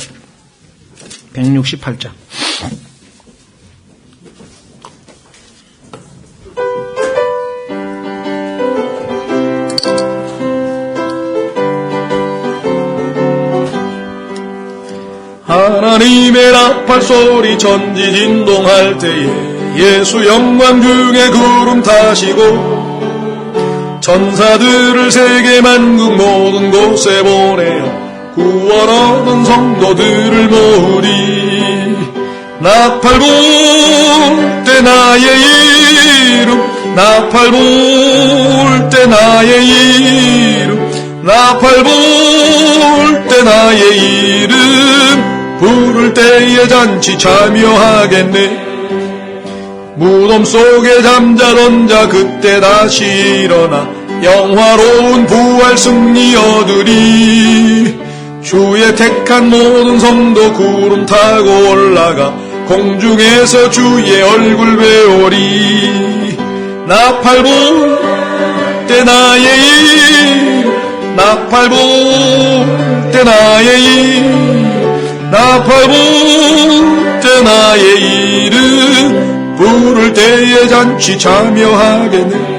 하나님의 나팔 소리 전지진동할 때에 예수 영광 중에 구름 타시고 천사들을 세계 만국 모든 곳에 보내어 구원 얻은 성도들을 모으리. 나팔 불 때 나의 이름, 나팔 불 때 나의 이름, 나팔 불 때 나의 이름, 부를 때에 잔치 참여하겠네. 무덤 속에 잠자던 자 그때 다시 일어나 영화로운 부활 승리 얻으리. 주의 택한 모든 성도 구름 타고 올라가 공중에서 주의 얼굴 배우리. 나팔 불 때 나의 일, 나팔 불 때 나의 일, 나팔 불 때 나의 일은 부를 때에 잔치 참여하겠네.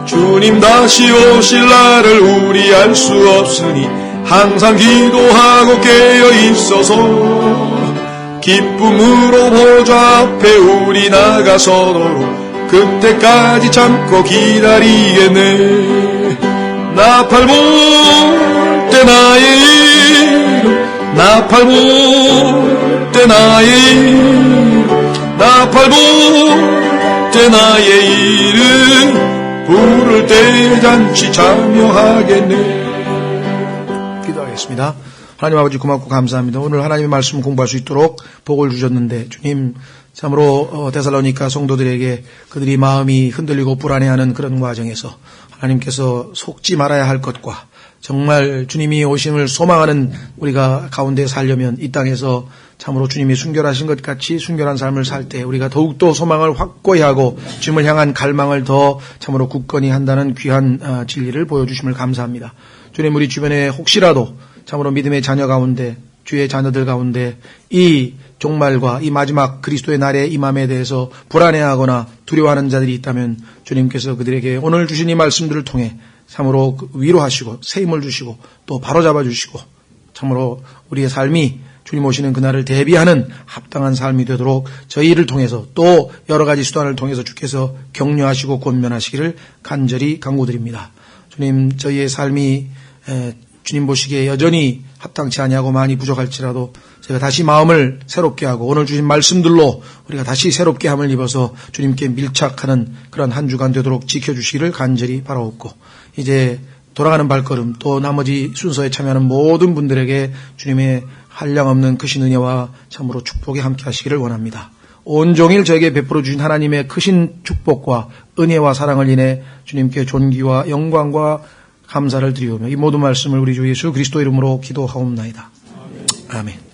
주님 다시 오실 날을 우리 알 수 없으니 항상 기도하고 깨어 있어서 기쁨으로 보좌 앞에 우리 나가서도록 그때까지 참고 기다리겠네. 나팔 불 때 나의 일, 나팔 불 때 나의 일, 나팔 불 때 나의 일은 부를 때 잔치 참여하겠네. 기도하겠습니다. 하나님 아버지 고맙고 감사합니다. 오늘 하나님의 말씀 공부할 수 있도록 복을 주셨는데 주님 참으로 데살로니가 성도들에게 그들이 마음이 흔들리고 불안해하는 그런 과정에서 하나님께서 속지 말아야 할 것과 정말 주님이 오심을 소망하는 우리가 가운데 살려면 이 땅에서 참으로 주님이 순결하신 것 같이 순결한 삶을 살 때 우리가 더욱더 소망을 확고히 하고 주님을 향한 갈망을 더 참으로 굳건히 한다는 귀한 진리를 보여주심을 감사합니다. 주님 우리 주변에 혹시라도 참으로 믿음의 자녀 가운데 주의 자녀들 가운데 이 종말과 이 마지막 그리스도의 날의 임함에 대해서 불안해하거나 두려워하는 자들이 있다면 주님께서 그들에게 오늘 주신 이 말씀들을 통해 참으로 위로하시고 새 힘을 주시고 또 바로잡아 주시고 참으로 우리의 삶이 주님 오시는 그날을 대비하는 합당한 삶이 되도록 저희를 통해서 또 여러 가지 수단을 통해서 주께서 격려하시고 권면하시기를 간절히 간구드립니다. 주님 저희의 삶이 주님 보시기에 여전히 합당치 아니하고 많이 부족할지라도 제가 다시 마음을 새롭게 하고 오늘 주신 말씀들로 우리가 다시 새롭게 함을 입어서 주님께 밀착하는 그런 한 주간 되도록 지켜주시기를 간절히 바라옵고 이제 돌아가는 발걸음 또 나머지 순서에 참여하는 모든 분들에게 주님의 한량없는 크신 은혜와 참으로 축복이 함께 하시기를 원합니다. 온종일 저에게 베풀어 주신 하나님의 크신 축복과 은혜와 사랑을 인해 주님께 존귀와 영광과 감사를 드리오며 이 모든 말씀을 우리 주 예수 그리스도 이름으로 기도하옵나이다. 아멘.